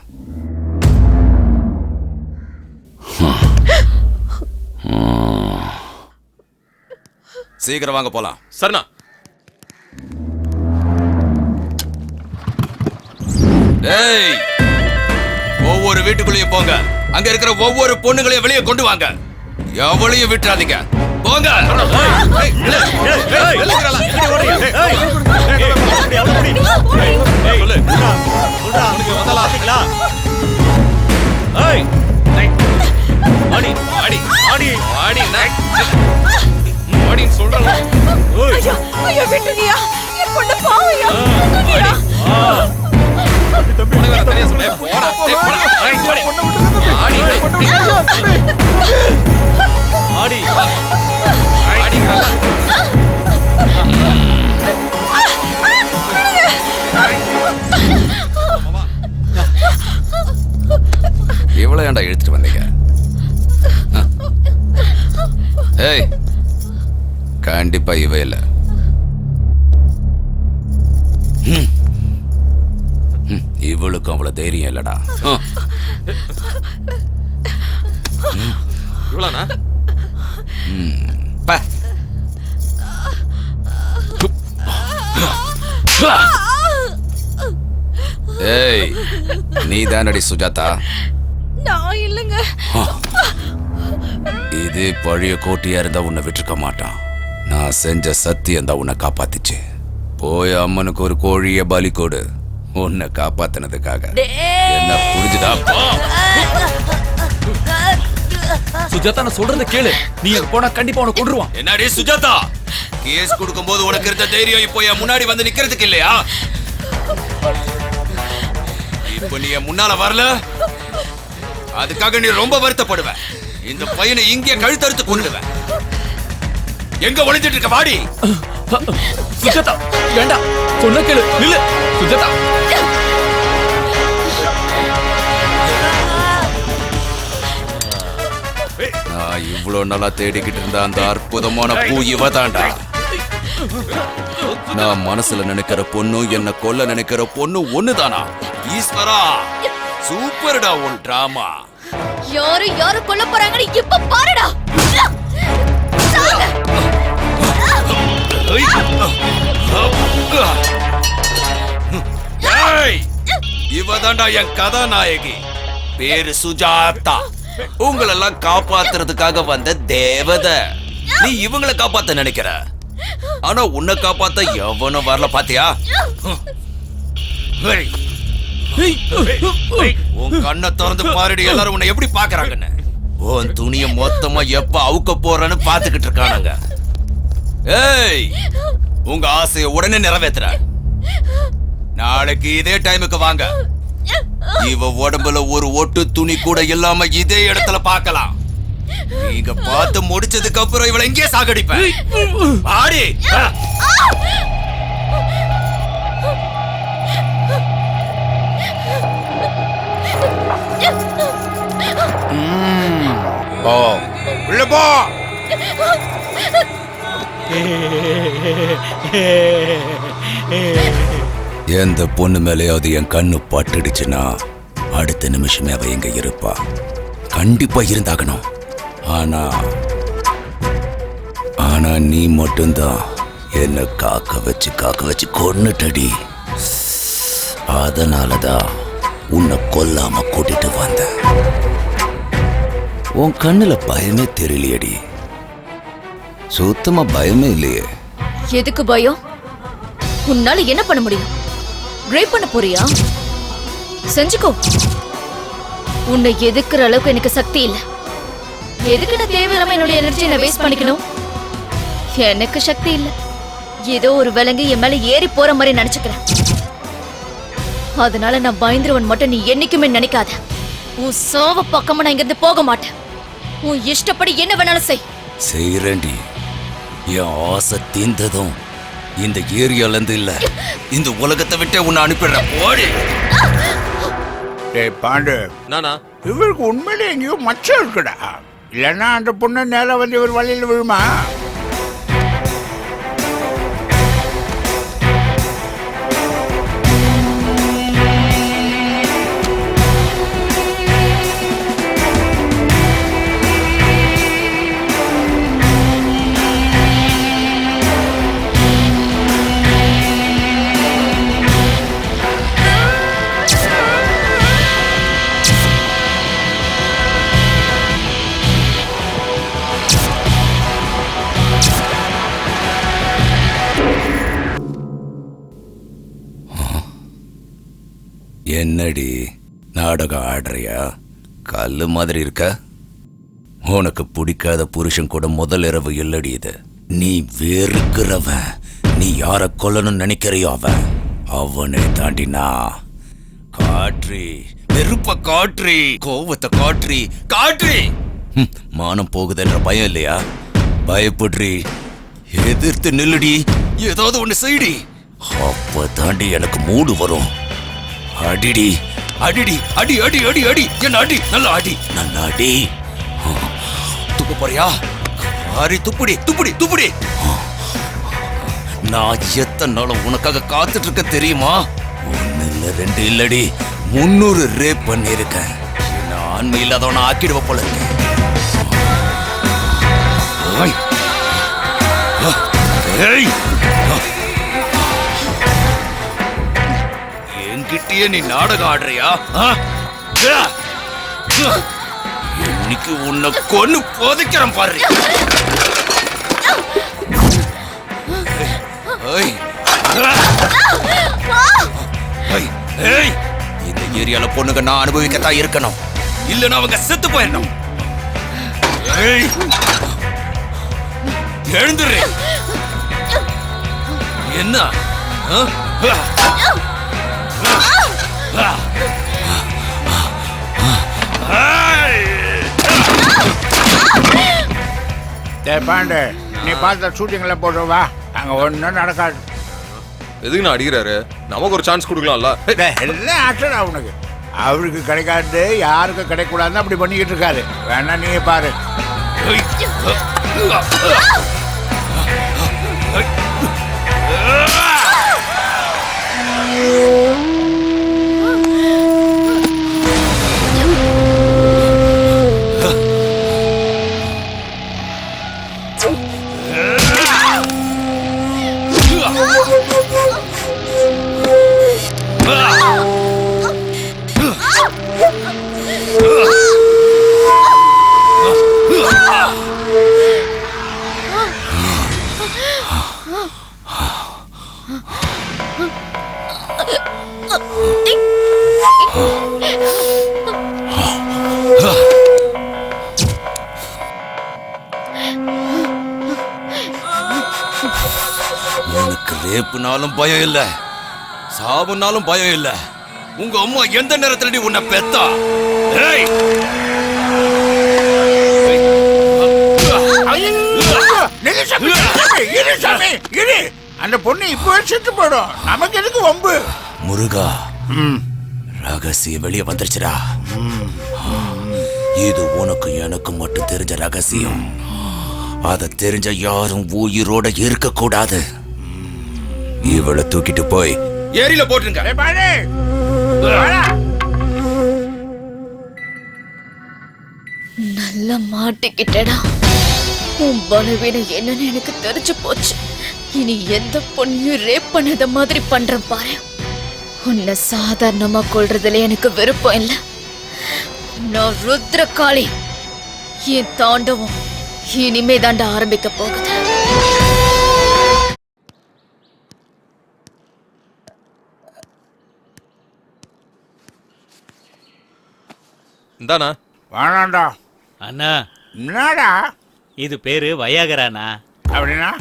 [SPEAKER 3] சீக்கிரம் வாங்க போலாம்.
[SPEAKER 8] சரிண்ணா.
[SPEAKER 3] ஏய், ஒவ்வொரு வீட்டுக்குள்ளேயும் போங்க. அங்க இருக்கிற ஒவ்வொரு பொண்ணுங்களையும் வெளியே கொண்டு வாங்க. எவளையும் விட்டுறாதீங்க. போங்க. இவ்வளவு ஏன்டா எடுத்துட்டு வந்தீங்க? ஏய், கண்டிப்பா இவ இல்ல. இவளுக்கு அவ்வளவு தைரியம் இல்லடா.
[SPEAKER 8] இவ்வளோண்ணா?
[SPEAKER 3] ஏய், நீ தானடி சுஜாதா?
[SPEAKER 6] நான் இல்லைங்க.
[SPEAKER 3] இது பழைய கோட்டையா இருந்தா உன்னை விட்டுருக்க மாட்டான். நான் செஞ்ச சத்தியம் தான் உன்னை காப்பாத்துச்சு. போய் அம்மனுக்கு ஒரு கோழிய பலி கொடு, உன்னை காப்பாத்தினதுக்காக. என்ன புரிஞ்சுதா?
[SPEAKER 14] சுஜாதா, நான் சொல்றத கேளு. நீ அங்க போனா கண்டிப்பா உனக்கு கொன்றுவான்.
[SPEAKER 3] என்னடி சுஜாதா, கேஸ் கொடுக்கும்போது உனக்கு இருந்த தைரியம் இப்போ என் முன்னாடி வந்து நிக்கிறதுக்கு இல்லையா? இப்போ நீ என் முன்னால வரல, அதுக்காக நீ ரொம்ப வருத்தப்படுவ. இந்த பையனை இங்கே கழுத்தறுத்து கொண்டுடுவேன். எங்க ஒளிஞ்சிட்டு இருக்க? வாடி.
[SPEAKER 14] சுஜாதா, வேண்டாம். சொன்ன கேளு. நில்லு சுஜாதா.
[SPEAKER 3] நான் இவ்வளவு நாளா தேடிக்கிட்டு இருந்த அந்த அற்புதமான பூ இவதாண்டா. நான் மனசுல நினைக்கிற பொண்ணு, என்ன கொல்ல நினைக்கிற பொண்ணு ஒண்ணுதானா? ஈஸ்வரா, சூப்பர்டா உன் டிராமா.
[SPEAKER 6] யாரு கொல்ல போறாங்கன்னு இப்ப பாருடா.
[SPEAKER 3] இவதாண்டா என் கதாநாயகி. பேரு சுஜாதா. உங்களெல்லாம் காப்பாத்துறதுக்காக வந்த தேவதை. நீ இவங்களை காப்பாத்த நினைக்கிற, ஆனா உன்னை காப்பாத்த எவனும் வரல. பாத்தியா? உன் கண்ணை திறந்து பாருடி, எல்லாரும் உன்னை எப்படி பாக்குறாங்கன்னு. உன் துணிய மொத்தமா எப்ப அவுக்க போறன்னு பாத்துக்கிட்டு இருக்கானுங்க. ஏய், உங்க ஆசைய உடனே நிறைவேத்துற. நாளைக்கு இதே டைமுக்கு வாங்க. இவ உடம்புல ஒரு ஒட்டு துணி கூட இல்லாம இதே இடத்துல பார்க்கலாம். நீங்க பார்த்து முடிச்சதுக்கு அப்புறம் இவளை எங்கே சாகடிப்பேன். ஆடி
[SPEAKER 10] போ, உள்ள போ.
[SPEAKER 3] எந்த பொண்ணு மேலேயாவது என் கண்ணு பட்டுடுச்சுன்னா அடுத்த நிமிஷமே அவ எங்க இருப்பா. கண்டிப்பா இருந்தாகணும். ஆனா நீ மட்டும்தான் என்ன காக்க வச்சு கொன்னுட்டடி. அதனாலதான் உன்னை கொல்லாம கூட்டிட்டு வந்த. உன் கண்ணுல பயமே தெரியலையடி. சுத்தமா பயமே இல்லையே.
[SPEAKER 6] எதுக்கு பயம்? உன்னால என்ன பண்ண முடியும்? ரேப் பண்ண போறியா? செஞ்சுக்கோ. உன்னை எதுக்குற அளவுக்கு எனக்கு சக்தி இல்ல. எதுக்கு நான் தேவையில்லாம என்னோட எனர்ஜியை நான் வேஸ்ட் பண்ணிக்கணும்? எனக்கு சக்தி இல்ல. ஏதோ ஒரு விலங்கு என் மேல ஏறி போற மாதிரி நினைச்சுக்கிறேன். அதனால நான் பயந்துருவன் மட்டும் நீ என்னைக்குமே நினைக்காத. உன் சோவ பக்கமா நான் இங்கிருந்து போக மாட்டேன். உன் இஷ்டப்படி என்ன வேணாலும் செய்.
[SPEAKER 3] செய்யறேன்டி. என் ஆசை தீர்ந்ததும் இந்த ஏரியால இருந்து இல்ல, இந்த உலகத்தை விட்டே உன்னை அனுப்பிடுறேன். போடி.
[SPEAKER 10] டேய் பாண்டு,
[SPEAKER 8] நானா?
[SPEAKER 10] இவருக்கு உண்மையிலே எங்கேயோ மச்சம் இருக்குடா. இல்லைன்னா அந்த பொண்ணு நேரம் வந்து இவர் வழியில் விழுமா?
[SPEAKER 3] என்னடி நாடகம் ஆடுறியா? கல்லு மாதிரி இருக்க. உனக்கு பிடிக்காத புருஷன் கூட முதல் இரவு இல்லடி இது. நீ வெறுக்கிறவன். நீ யார கொல்லணும்னு நினைக்கிறியோ அவனை தாண்டினா காட்ரி, வெறுப்ப காட்ரி, கோவத்தை காட்ரி காட்ரி. மானம் போகுதுன்ற பயம் இல்லையா? பயப்படுறி, எதிர்த்து நில்லுடி, ஏதாவது ஒண்ணு செய்டி. அப்ப தாண்டி எனக்கு மூடு வரும். அடிடி அடிடி அடி அடி அடி அடி என்ன அடி, நல்லா அடி, நல்லா அடி. துப்பு போறியா? ஆரி துப்புடி துப்புடி துப்புடி. நான் எத்தனை நாளும் உனக்காக காத்துட்டு இருக்க தெரியுமா? 1 இல்ல 2 இல்லடி 300 ரேப் பண்ணிருக்கேன். என்ன ஆண்மை இல்லாதவன ஆக்கிடுவ போல இருக்கு. என்கிட்டயே நீ நாடகம் ஆடுறியா? இன்னைக்கு உன்னை கொன்னு போதைக்கிறேன் பாரு. இந்த ஏரியால பொண்ணுங்க நான் அனுபவிக்கத்தான் இருக்கணும், இல்லைன்னா அவங்க செத்து போயிடணும். எழுந்துரு. என்ன
[SPEAKER 10] பாண்டு, நீ பார்த்த ஷூட்டிங்ல போடுவா, அங்க ஒன்றும் நடக்காது.
[SPEAKER 1] எதுக்கு நான் அடிக்கிறாரு? நமக்கு ஒரு சான்ஸ் கொடுக்கலாம்ல.
[SPEAKER 10] எல்லாம் ஆக்ஷன் அவனுக்கு. அவருக்கு கிடைக்காது, யாருக்கும் கிடைக்கூடாதுன்னு அப்படி பண்ணிக்கிட்டு இருக்காரு. வேணா நீ பாரு. உனக்கு ரேப்புனாலும் பயம் இல்ல, சாவுனாலும் பயம் இல்ல. உங்க அம்மா எந்த நேரத்துல உன்னை பெத்தா? அந்த பொண்ணு இப்போ செத்து போடும், நமக்கு எதுக்கு வம்பு?
[SPEAKER 3] முருகா, ரகசியம் வெளியே வந்துருச்சுடா. இது உனக்கு எனக்கு மட்டும் தெரிஞ்ச ரகசியம். அதை தெரிஞ்ச யாரும் உயிரோட இருக்க கூடாது. இவளை தூக்கிட்டு போய் ஏரியில போட்டுருங்க.
[SPEAKER 6] நல்லா மாட்டிக்கிட்டடா. உன் பலவீனம் என்னன்னு எனக்கு தெரிஞ்சு போச்சு. இனி எந்த பொண்ணையும் ரேப் பண்ணத மாதிரி பண்றேன் பாரு. உன்னை சாதாரணமா கொள்றதுல எனக்கு விருப்பம் இல்லை. நான் ருத்ரகாளி. என் தாண்டவம் இனிமே தாண்டா ஆரம்பிக்க போகுது.
[SPEAKER 1] இந்தானா?
[SPEAKER 10] வேணாண்டா.
[SPEAKER 4] அண்ணா,
[SPEAKER 10] என்னடா
[SPEAKER 4] இது பேரு வயாகரானா?
[SPEAKER 10] அப்படின்னா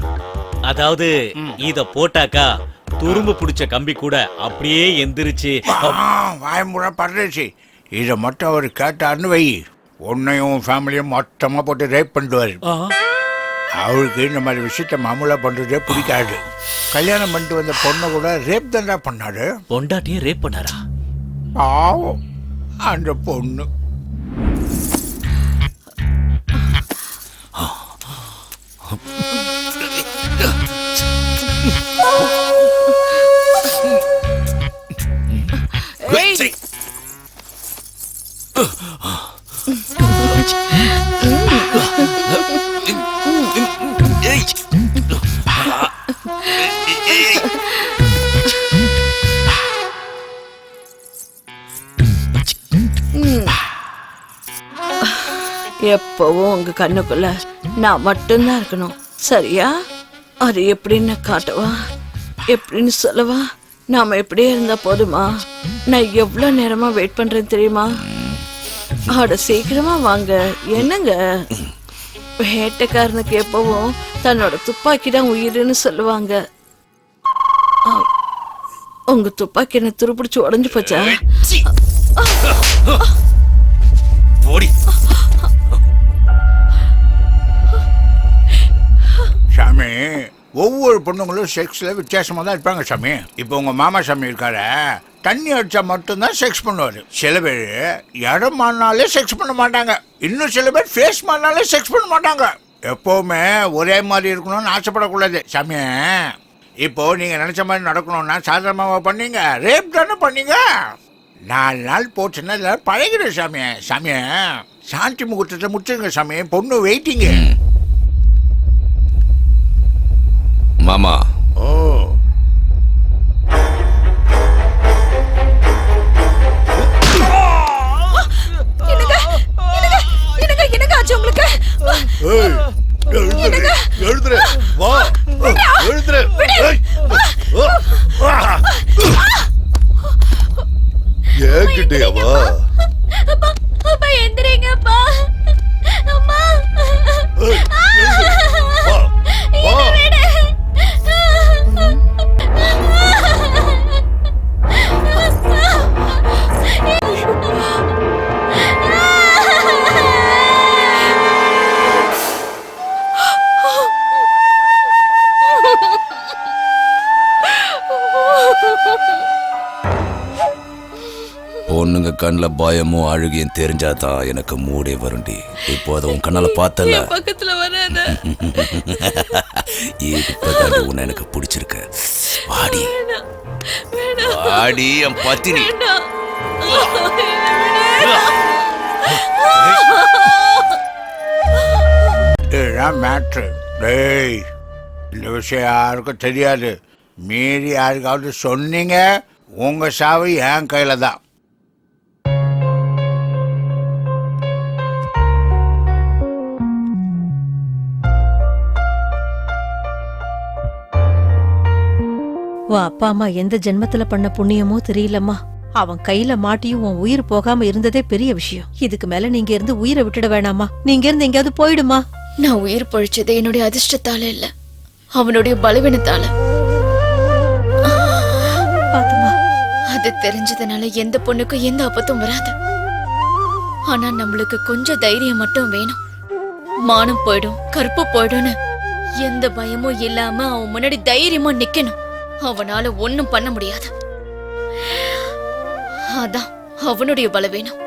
[SPEAKER 4] அதாவது இத போட்டாக்கா துரும்பு பிடிச்ச கம்பி கூட அப்படியே எந்திரிச்சு
[SPEAKER 10] வாய்முறை படுறச்சு. இதை மட்டும் அவர் கேட்டாருன்னு வை, உன்னையும் ஃபேமிலியும் மொத்தமா போட்டு ரேப் பண்ணிடுவாரு. அவருக்கு இந்த மாதிரி விஷயத்த மாமூலா பண்றதே பிடிக்காது. கல்யாணம் பண்ணிட்டு வந்த பொண்ணை கூட ரேப் தான்டா பண்ணாரு.
[SPEAKER 4] பொண்டாட்டியே ரேப் பண்ணாரா?
[SPEAKER 10] பாவம் அந்த பொண்ணு.
[SPEAKER 2] எப்பவும் உங்க கண்ணுக்குள்ள நான் மட்டும்தான் இருக்கணும், சரியா? அது எப்படின்னு காட்டவா, எப்படின்னு சொல்லவா? நாம எப்படியே இருந்தா போதுமா? நான் எவ்வளவு நேரமா வெயிட் பண்றேன் தெரியுமா? அட சீக்கிரமா வாங்க. என்னங்க, வேட்டைக்காரனுக்கு எப்பவும் தன்னோட துப்பாக்கி தான் உயிருன்னு சொல்லுவாங்க. உங்க துப்பாக்கி என்ன துருப்பிடிச்சு உடஞ்சு போச்சா?
[SPEAKER 10] சாமி, ஒவ்வொரு பொண்ணுங்களும் செக்ஸ்ல வித்தியாசமா தான் இருப்பாங்க சாமி. இப்போ உங்க மாமா சாமி இருக்காரு, தண்ணி அடிச்சா மட்டும்தான் செக்ஸ் பண்ணுவாரு. சில பேர் இடம் மாறினாலே செக்ஸ் பண்ண மாட்டாங்க. இன்னும் சில பேர் ஃபேஸ் மாறினாலே செக்ஸ் பண்ண மாட்டாங்க. எப்பவுமே ஒரே மாதிரி இருக்கணும்னு ஆசைப்படக்கூடாது சாமி. இப்போ நீங்க நினைச்ச மாதிரி நடக்கணும்னா சாதாரணமாக பண்ணீங்க, ரேப் தானே பண்ணீங்க. 4 நாள் போச்சுன்னா எல்லாரும் பழகிடும் சாமி. சாமி, சாந்தி முகூர்த்தத்தை முடிச்சுங்க சாமி. பொண்ணு வெயிட்டிங்க.
[SPEAKER 3] மாமா.
[SPEAKER 10] ஓ,
[SPEAKER 6] என்னங்க ஆச்சு உங்களுக்கு?
[SPEAKER 9] எழுதுற வா, எழுதுற. ஏகிட்டே வா.
[SPEAKER 6] அப்பா எந்திரிங்கப்பா. அம்மா.
[SPEAKER 3] பொண்ணுங்க கண்ணில் பயமும் அழுகியும் தெரிஞ்சாதான் எனக்கு மூடே வருண்டி. இப்போ அதை உன் கண்ணால பார்த்தல,
[SPEAKER 2] பக்கத்துல வராத.
[SPEAKER 3] இப்பதான் உன்னை எனக்கு பிடிச்சிருக்கு. வாடி வாடி என் பத்தினி.
[SPEAKER 10] இதுதான் மேட்ரு. டேய், இந்த விஷயம் யாருக்கும் தெரியாது. மீறி யாருக்காவது சொன்னீங்க, உங்க சாவு என் கையில தான்.
[SPEAKER 7] உன் அப்பா அம்மா எந்த ஜென்மத்துல பண்ண புண்ணியமோ தெரியலம்மா. அவன் கையில மாட்டியும் உன் உயிர் போகாம இருந்ததே பெரிய விஷயம். இதுக்கு மேல நீங்க இருந்து உயிரை விட்டுட வேணாமா. நீங்க இருந்து எங்கேயாவது போயிடுமா.
[SPEAKER 6] நான் உயிர் பொழிச்சது என்னுடைய அதிர்ஷ்டத்தால இல்ல, அவனுடைய பலவீனத்தால. அது தெரிஞ்சதுனால எந்த பொண்ணுக்கும் எந்த ஆபத்தும் வராது. ஆனா நம்மளுக்கு கொஞ்சம் தைரியம் மட்டும் வேணும். மானம் போயிடும், கற்பு போயிடும்னு எந்த பயமும் இல்லாம அவன் முன்னாடி தைரியமா நிக்கணும். அவனால ஒண்ணும் பண்ண முடியாது. அதான் அவனுடைய பலவீனம்.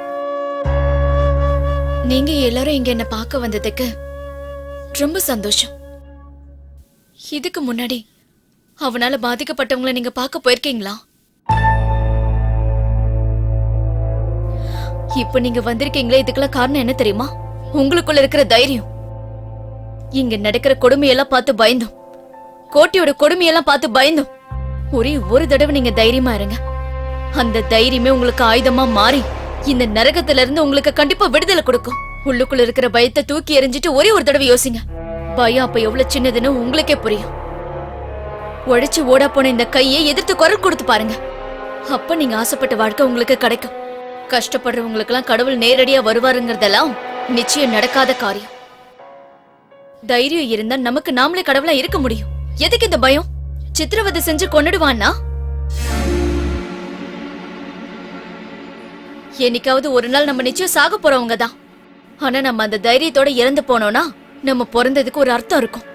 [SPEAKER 6] நீங்க எல்லாரும் இங்க என்ன பார்க்க வந்ததுக்கு ரொம்ப சந்தோஷம். இதுக்கு முன்னாடி அவனால பாதிக்கப்பட்டவங்களை நீங்க பார்க்க போயிருக்கீங்களா? இப்ப நீங்க வந்திருக்கீங்களே, இதுக்கெல்லாம் காரணம் என்ன தெரியுமா? உங்களுக்குள்ள இருக்கிற தைரியம். இங்க நடக்கிற கொடுமையெல்லாம் பார்த்து பயந்தோம், கோட்டியோட கொடுமையெல்லாம் பார்த்து பயந்தோம். ஒரே ஒரு தடவை நீங்க தைரியமா இருங்க. அந்த தைரியமே உங்களுக்கு ஆயுதமா மாறி இந்த நரகத்துல இருந்து உங்களுக்கு கண்டிப்பா விடுதலை கொடுக்கும். உள்ளுக்குள்ள இருக்கிற பயத்தை தூக்கி எறிஞ்சிட்டு ஒரே ஒரு தடவை யோசிங்க. பயம் அப்ப எவ்வளவு சின்னதுன்னு உங்களுக்கே புரியும். உழைச்சு ஓடா போன இந்த கையை எதிர்த்து குரல் கொடுத்து பாருங்க. அப்ப நீங்க ஆசைப்பட்ட வாழ்க்கை உங்களுக்கு கிடைக்கும். கஷ்டப்படுறவங்களுக்கு எல்லாம் கடவுள் நேரடியா வருவாருங்கிறதெல்லாம் நிச்சயம் நடக்காத காரியம். தைரியம் இருந்தா நமக்கு நாமளே கடவுளா இருக்க முடியும். எதுக்கு இந்த பயம்? சித்திரவதை செஞ்சு கொன்னுடுவான்னா? என்னைக்காவது ஒரு நாள் நம்ம நிச்சயம் சாக போறவங்க தான். ஆனா நம்ம அந்த தைரியத்தோட இறந்து போனோம்னா நம்ம பிறந்ததுக்கு ஒரு அர்த்தம் இருக்கும்.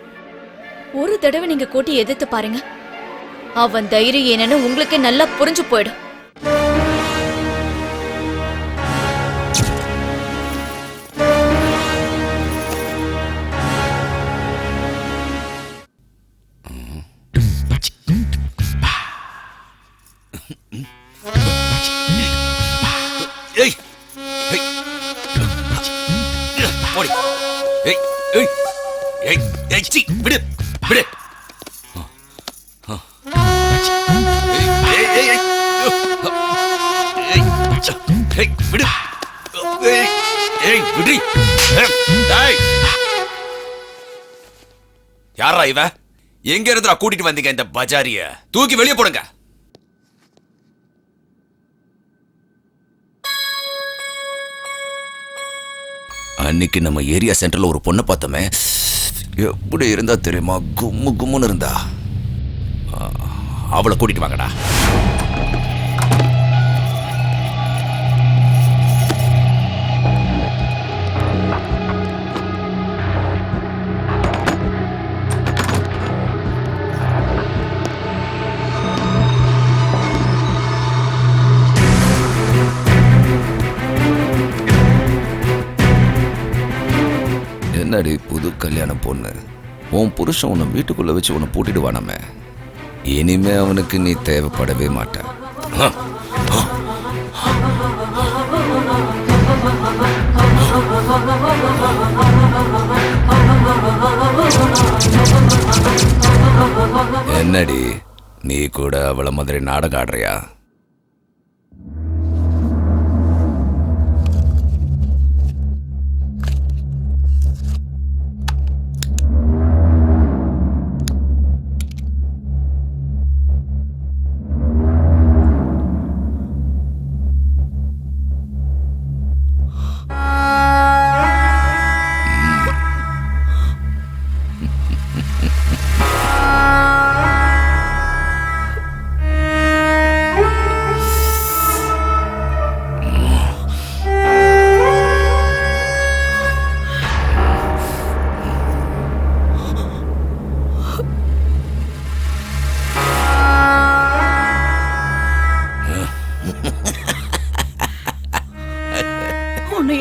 [SPEAKER 6] ஒரு தடவை நீங்க கூட்டி எதிர்த்து பாருங்க. அவன் தைரியம் என்னன்னு உங்களுக்கு நல்லா புரிஞ்சு போயிடும்.
[SPEAKER 3] ஏய் ஏய் போடி. ஏய் ஏய் ஏய் ஏய் சி விடு விடு. ஏய் ஏய் ஏய் ஏய் விடு. ஏய் ஏய் விடு. டேய் யாரா இவ? எங்க இருந்துடா கூட்டிட்டு வந்தீங்க இந்த பஜாரிய? தூக்கி வெளியே போடுங்க. அன்னைக்கு நம்ம ஏரியா சென்டர்ல ஒரு பொண்ணை பார்த்தோமே, எப்படி இருந்தா தெரியுமா? கும்மு கும்முன்னு இருந்தா. அவளை கூட்டிட்டு வாங்கடா. என்னடி புது கல்யாண பொண்ணு, உன் புருஷன் உன்னை வீட்டுக்குள்ள வச்சு உன்னை பூட்டிடுவானாமே. இனிமே அவனுக்கு நீ தேவைப்படவே மாட்ட. என்னடி நீ கூட அவளை மாதிரி நாடகம் ஆடுறியா?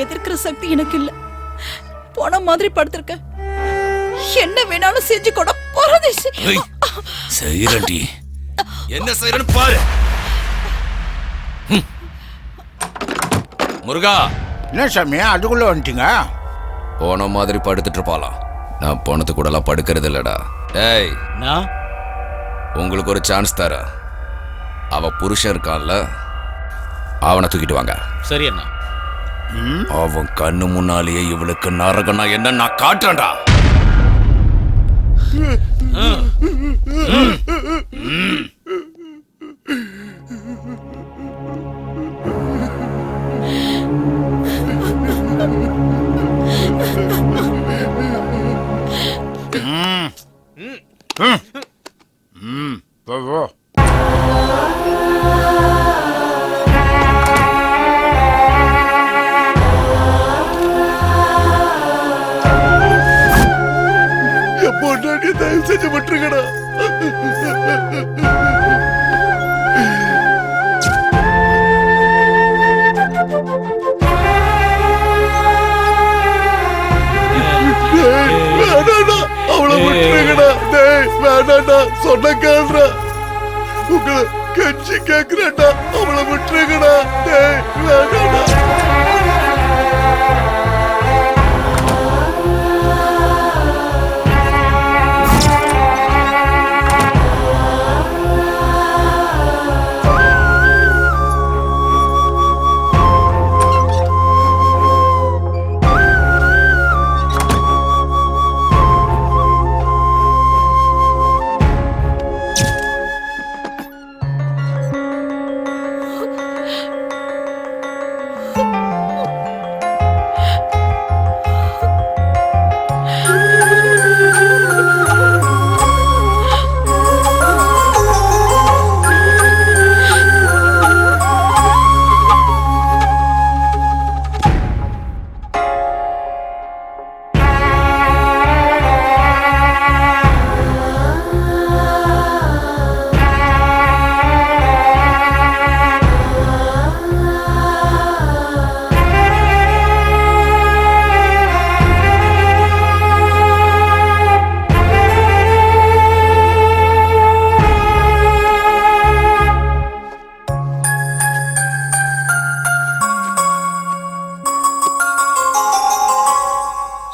[SPEAKER 12] எதிர்க்கிற சக்தி எனக்கு இல்ல. போன மாதிரி படுத்திருக்க. என்ன வேணாலும் செஞ்சு கூட பரதேசி.
[SPEAKER 3] செய்யறடி, என்ன செய்யறன்னு பாரு. முருகா,
[SPEAKER 10] என்ன சாமி அதுக்குள்ள வந்துட்டீங்க?
[SPEAKER 3] போன மாதிரி படுத்துட்டு இருப்பாளாம். நான் போனது கூட எல்லாம் படுக்கிறது இல்லடா. டேய், உங்களுக்கு ஒரு சான்ஸ் தர. அவ புருஷன் இருக்கான்ல, அவனை தூக்கிட்டு வாங்க.
[SPEAKER 4] சரி அண்ணா.
[SPEAKER 3] அவன் கண்ணு முன்னாலேயே இவளுக்கு நரகனா என்ன நான் காட்டுறேன்டா.
[SPEAKER 9] தயவு செஞ்சு விட்டுருங்கடா. அவளை விட்டுருங்கடா. வேணாண்டா, சொன்ன கேள்றா. உங்களை கெஞ்சி கேக்குறேன்டா, அவளை விட்டுருங்கடா. வேணாண்டா.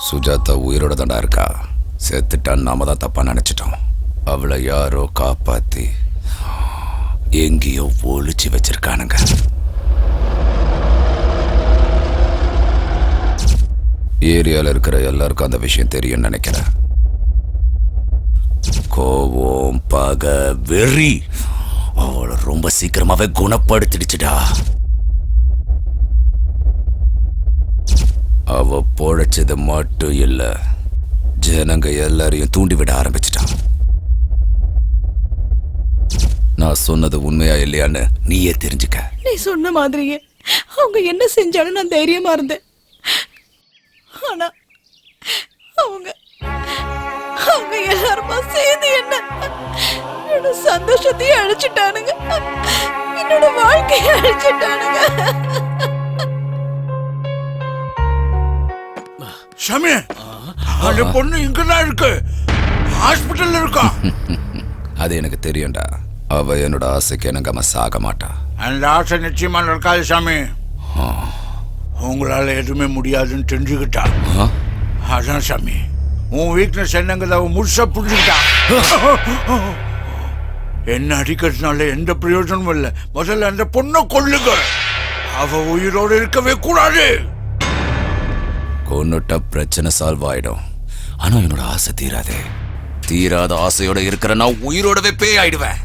[SPEAKER 9] சுஜாதா உயிரோட தாண்டா இருக்கா. செத்துட்டான்னு நாம தான் தப்பா நினைச்சிட்டோம். அவளை யாரோ காப்பாத்தி எங்கேயோ ஒளிச்சு வச்சிருக்கானுங்க. ஏரியால இருக்கிற எல்லாருக்கும் அந்த விஷயம் தெரியும் நினைக்கிறேன். கோவம், பகை, வெறி அவளை ரொம்ப சீக்கிரமாவே குணப்படுத்திடுச்சுடா.
[SPEAKER 3] அவ பொழைச்சது மட்டும் இல்ல, ஜனங்க எல்லாரையும் தூண்டிவிட ஆரம்பிச்சிட்டான். நான் சொன்னது உண்மையா இல்லையான்னு நீயே தெரிஞ்சுக்க.
[SPEAKER 2] நீ சொன்ன மாதிரியே அவங்க என்ன செஞ்சாலும் நான் தைரியமா இருந்தேன். ஆனா அவங்க அவங்க எல்லாருமா சேர்ந்து என்னோட சந்தோஷத்தையும் அழிச்சிட்டானுங்க, என்னோட வாழ்க்கையை அழிச்சிட்டானுங்க.
[SPEAKER 10] சாமி, அந்த பொண்ணு இங்கதான் இருக்கு, ஹாஸ்பிட்டல்ல இருக்கா.
[SPEAKER 3] அது எனக்கு தெரியும்டா. அவ என்னோட ஆசைக்கு எனக்கு சாக மாட்டா.
[SPEAKER 10] அந்த ஆசை நிச்சயமா நடக்காது சாமி. உங்களால எதுவுமே முடியாதுன்னு தெரிஞ்சுக்கிட்டா. அதான் சாமி, உன் வீக்னஸ் என்னங்கிறத அவன் முழுசா புரிஞ்சுக்கிட்டா. என்ன அடிக்கிறதுனால எந்த பிரயோஜனமும் இல்லை. முதல்ல அந்த பொண்ணை கொல்லுங்க. அவ உயிரோடு இருக்கவே கூடாது.
[SPEAKER 3] கொன்னுட்ட பிரச்சனை சால்வ் ஆயிடும். ஆனா என்னோட ஆசை தீராதே. தீராத ஆசையோட இருக்கிற நான் உயிரோடவே பேய் ஆயிடுவேன்.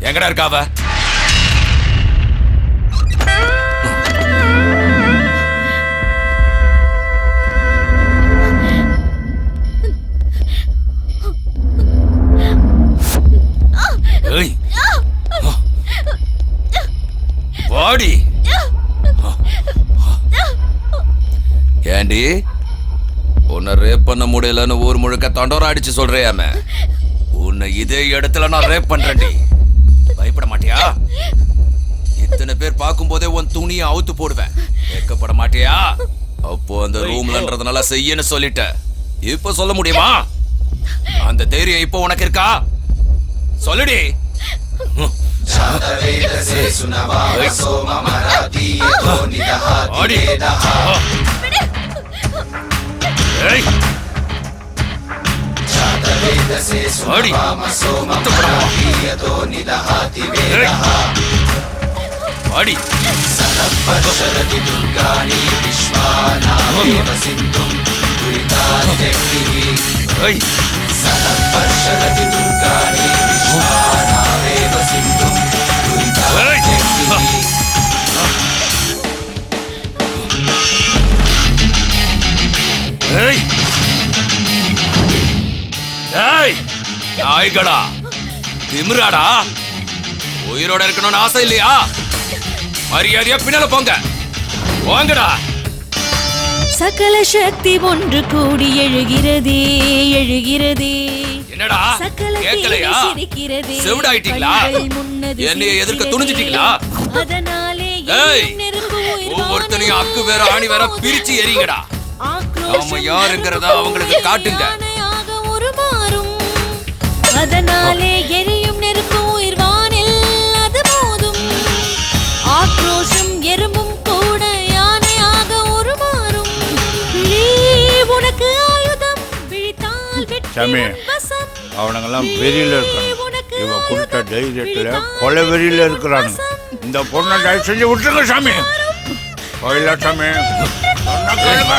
[SPEAKER 3] எங்கடா இருக்காவ? வாடி. ஏண்டி, உன்னை ரேப் பண்ண முடியலன்னு ஊர் முழுக்க தண்டோரா அடிச்சு சொல்றியாமே, உன்னை இதே இடத்துல நான் ரேப் பண்றேன்டி. பயப்பட மாட்டியா? இத்தனை பேர் பார்க்கும் போதே உன் துணியை அவுத்து போடுவேன். கேட்கப்பட மாட்டியா? அப்போ அந்த ரூம்லன்றதுனால செய்யன்னு சொல்லிட்ட. இப்ப சொல்ல முடியுமா? அந்த தைரியம் இப்போ உனக்கு இருக்கா? சொல்லுடி. நாய்களா, திமிராடா, உயிரோட இருக்கணும்னு ஆசை இல்லையா? மரியாதையா பின்னால போங்க. போங்கடா.
[SPEAKER 11] சகல சக்தி ஒன்று கூடி எழுகிறதே எழுகிறதே.
[SPEAKER 3] என்னடா கேட்கலையா? செவிடாயிட்டீங்களா? என்னைய எதிர்க்க துணிஞ்சிட்டீங்களா? ஒவ்வொருத்தனையும் அக்கு வேற ஆணி வேற பிரிச்சு எறிங்கடா. நாம யாருங்கிறதா அவங்களுக்கு காட்டுங்க.
[SPEAKER 11] அதனாலே எரியும் நெருப்பு உயிர் வானில் அது மோதும். ஆக்ரோஷம் எறும்பும் கூட யானையாக உருமாறும். உனக்கு ஆயுதம் விழித்தால்
[SPEAKER 10] சாமி, அவனுங்கெல்லாம் வெறியில இருக்காங்க. இவன் கொடுத்த தைரியத்துல கொலை வெறியில இருக்கிறானுங்க. இந்த பொண்ணை தயவு செஞ்சு விட்டுருங்க சாமி. கோயிலா சாமி, கேளுங்க.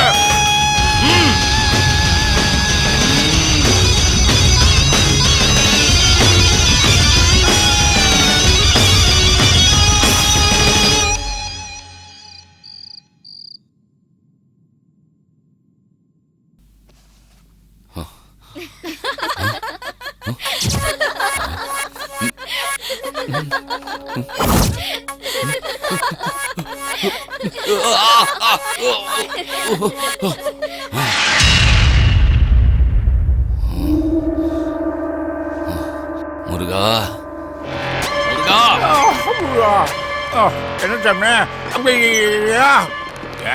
[SPEAKER 3] முருகா,
[SPEAKER 10] என்ன சாமி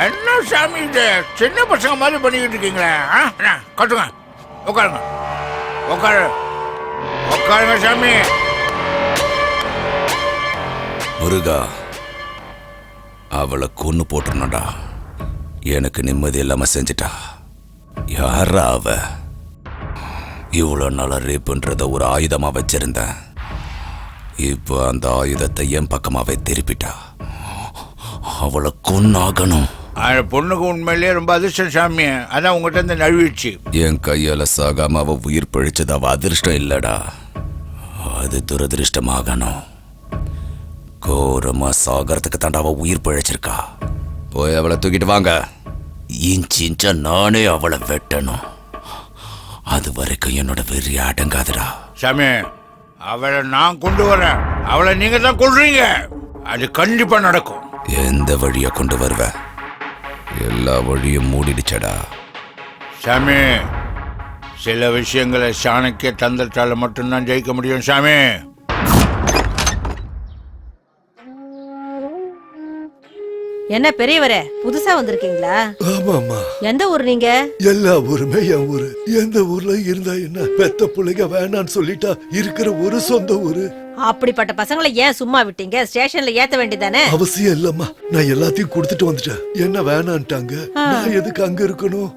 [SPEAKER 10] என்ன சாமி இது? சின்ன பசங்க மாதிரி பண்ணிக்கிட்டு இருக்கீங்களே. கட்டுங்க, உட்காருங்க, உட்காருங்க சாமி.
[SPEAKER 3] முருகா, அவளை கொன்னு போட்டுருணும்டா. எனக்கு நிம்மதி இல்லாம செஞ்சிட்டா. யாரா அவ? இவ்வளவு நாள ரேப்புன்றத ஒரு ஆயுதமா வச்சிருந்தேன். இப்போ அந்த ஆயுதத்தை என் பக்கமாவே திருப்பிட்டா. அவளை கொன்னாகணும்.
[SPEAKER 10] அந்த பொண்ணுக்கு உண்மையிலேயே ரொம்ப அதிர்ஷ்டம் சாமி. அதான் உங்ககிட்ட இருந்து நழுவிடுச்சு.
[SPEAKER 3] என் கையால சாகாம அவ உயிர் பழிச்சது அவ அதிர்ஷ்டம் இல்லடா, அது துரதிருஷ்டமாகணும். கோரமா சாகறதுக்கு தாண்டா அவ உயிர் பழிச்சிருக்கா. போய் அவளை தூக்கிட்டு வாங்க. இன்ச்சா நானே அவளை வெட்டணும். அது வரைக்கும் என்னோட வெறி அடங்காதுடா.
[SPEAKER 10] சாமி, அவளை நான் கொண்டு வரேன். அவளை நீங்க தான் கொள்றீங்க. அது கண்டிப்பா நடக்கும்.
[SPEAKER 3] எந்த வழியா கொண்டு வருவ? எல்லா வழியும் மூடிடுச்சடா.
[SPEAKER 10] சாமி, சில விஷயங்களை சாணக்கிய தந்திரத்தால மட்டும்தான் ஜெயிக்க முடியும் சாமி.
[SPEAKER 7] என்ன பெரியவரே, புதுசா வந்திருக்கீங்களா?
[SPEAKER 9] ஆமாமா.
[SPEAKER 7] எந்த ஊர் நீங்க?
[SPEAKER 9] எல்லா ஊருமே என் ஊரு. எந்த ஊர்ல இருந்தா என்ன? பெத்த பிள்ளைங்க வேணான்னு சொல்லிட்டா இருக்கிற ஒரு சொந்த ஊரு.
[SPEAKER 7] அப்படிப்பட்ட பசங்களை ஏன் சும்மா விட்டீங்க? ஸ்டேஷன்ல ஏத்த வேண்டியதானே?
[SPEAKER 9] அவசியம் இல்லம்மா. நான் எல்லாத்தையும் கொடுத்துட்டு வந்துட்டேன். என்ன வேணான்ட்டாங்க. நான் எதுக்கு அங்க இருக்கணும்?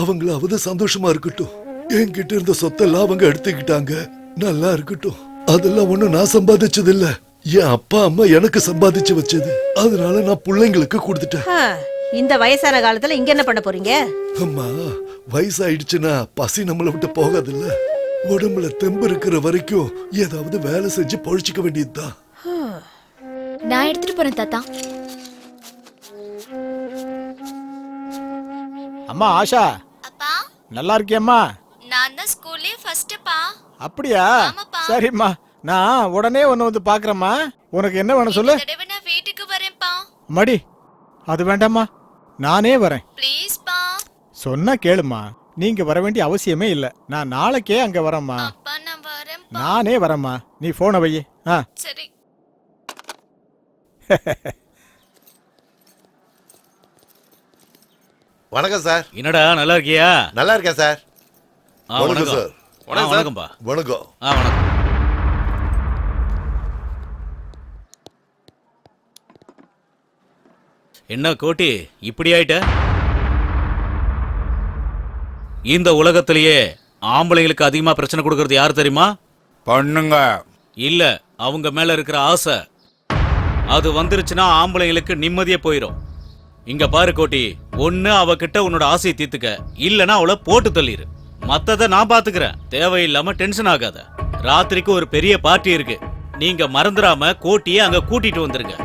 [SPEAKER 9] அவங்களாவது சந்தோஷமா இருக்கட்டும். என்கிட்ட இருந்த சொத்தெல்லாம் அவங்க எடுத்துக்கிட்டாங்க. நல்லா இருக்கட்டும். அதெல்லாம் ஒண்ணும் நான் சம்பாதிச்சது இல்ல. என் அப்பா அம்மா எனக்கு சம்பாதிச்சு வச்சது. அதனால நான் பிள்ளைங்களுக்கு கொடுத்துட்டேன்.
[SPEAKER 7] இந்த வயசான காலத்துல இங்க என்ன பண்ண போறீங்க?
[SPEAKER 9] அம்மா, வயசாயிடுச்சுன்னா பசி நம்மளை விட்டு போகாதுல்ல. உடம்புல தெம்பு இருக்கிற வரைக்கும் ஏதாவது வேலை செஞ்சு பொழிச்சுக்க வேண்டியதுதான்.
[SPEAKER 6] நான் எடுத்துட்டு போறேன் தாத்தா.
[SPEAKER 5] அம்மா ஆஷா, நல்லா இருக்கியம்மா?
[SPEAKER 6] நான் தான் ஸ்கூல்லே ஃபர்ஸ்ட் பா.
[SPEAKER 5] அப்படியா? சரிம்மா, நான் உடனே ஒன்னு வந்து பாக்குறேம்மா. உனக்கு என்ன வேணும் சொல்லு.
[SPEAKER 6] நான் வீட்டுக்கு வரேன்ப்பா.
[SPEAKER 5] மடி, அது வேண்டாம்மா, நானே வரேன்.
[SPEAKER 6] ப்ளீஸ் பா.
[SPEAKER 5] சொன்னா கேளுமா, நீங்க வர வேண்டிய அவசியமே இல்ல. நான் நாளைக்கே அங்க வரேம்மா. நானே வரேம்மா, நீ போன வை.
[SPEAKER 6] சரி.
[SPEAKER 16] வணக்கம் சார்.
[SPEAKER 4] என்னடா நல்லா இருக்கியா?
[SPEAKER 16] நல்லா இருக்கேன் சார்.
[SPEAKER 9] வணக்கம் சார்.
[SPEAKER 4] வணக்கம்பா.
[SPEAKER 9] வணக்கம்.
[SPEAKER 4] வணக்கம். என்ன கோட்டி இப்படி ஆயிட்ட? இந்த உலகத்திலேயே ஆம்பளைங்களுக்கு அதிகமா பிரச்சனை கொடுக்கறது யாரு தெரியுமா?
[SPEAKER 10] பண்ணுங்க.
[SPEAKER 4] இல்ல, அவங்க மேல இருக்கிற ஆசை. அது வந்துருச்சுன்னா ஆம்பளைங்களுக்கு நிம்மதியே போயிடும். இங்க பாரு கோட்டி, ஒண்ணு அவகிட்ட உன்னோட ஆசையை தீர்த்துக்க, இல்லனா அவளை போட்டு தள்ளிரு. மத்தத நான் பாத்துக்கிறேன். தேவையில்லாம டென்ஷன் ஆகாத. ராத்திரிக்கு ஒரு பெரிய பார்ட்டி இருக்கு. நீங்க மறந்துடாம கோட்டியை அங்க கூட்டிட்டு வந்துருங்க.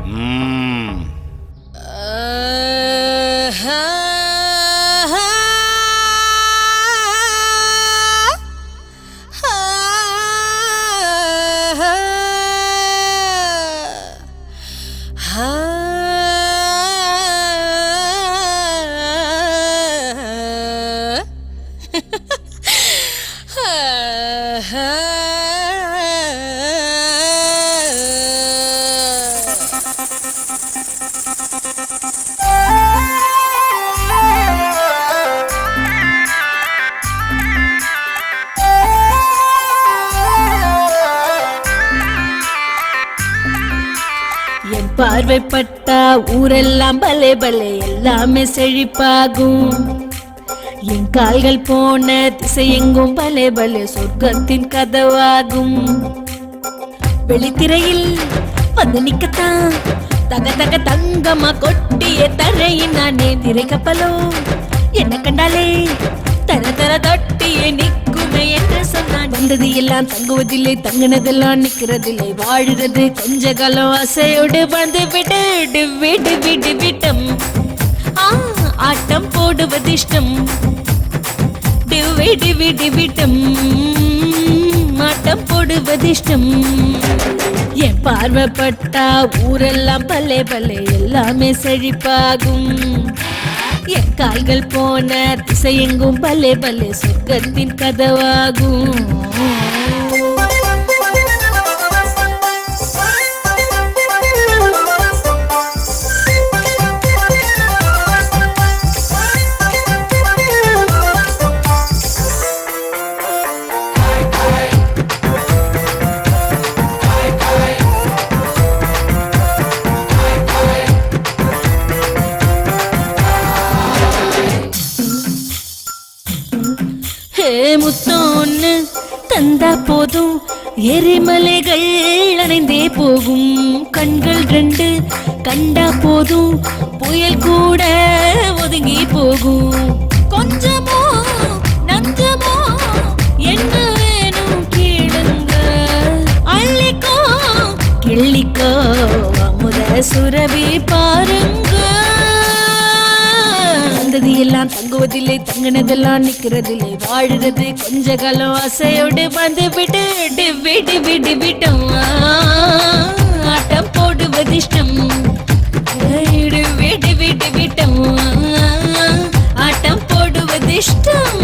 [SPEAKER 11] பார்வைப்பட்டா ஊரெல்லாம் பலே பலே எல்லாமே செழிப்பாகும். என் கால்கள் போன திசை எங்கும் பலே பலே சொர்க்கத்தின் கதவாகும். வெளித்திரையில் வந்து நிக்கத்தான் தக தக தங்கமா கொட்டிய தரையின் நானே. திரை கப்பலோ என்ன கண்டாலே தர தர தொட்டிய நிக்குமே என்று சொன்னான். வந்தது எல்லாம் தங்குவதில்லை, தங்கினதெல்லாம் நிக்கிறதில்லை. வாழுறது கொஞ்ச காலம் அசையோடு வந்து விடு விடு விடு விட்டம். ஆட்டம் போடுவது இஷ்டம். விடு விடு விட்டம். ஆட்டம் போடுவது இஷ்டம். என் பார்வைப்பட்டா ஊரெல்லாம் பல்லே பல்லே எல்லாமே செழிப்பாகும். என் கால்கள் போன திசை எங்கும் பல்லே பல்லே சொர்க்கத்தின் கதவாகும். முத்தோன்னு தந்தா போதும், எரிமலைகள் அணைந்தே போகும். கண்கள் ரெண்டு கண்டா போதும், புயல் கூட ஒதுங்கி போகும். கொஞ்சமோ நஞ்சமோ என்ன வேணும் கேளுங்க. அள்ளிக்கோ கிள்ளிக்கோ அமுத சுரபி பாருங்க. வந்தது எல்லாம் தங்குவதில்லை தங்கினதெல்லாம் நிக்கிறதில்லை வாழுறது கொஞ்ச காலம் ஆசையோடு வந்து விட்டு விட்டு விட்டோம் ஆட்டம் போடுவது இஷ்டம் விட்டு விட்டு விட்டோம் ஆட்டம் போடுவது இஷ்டம்.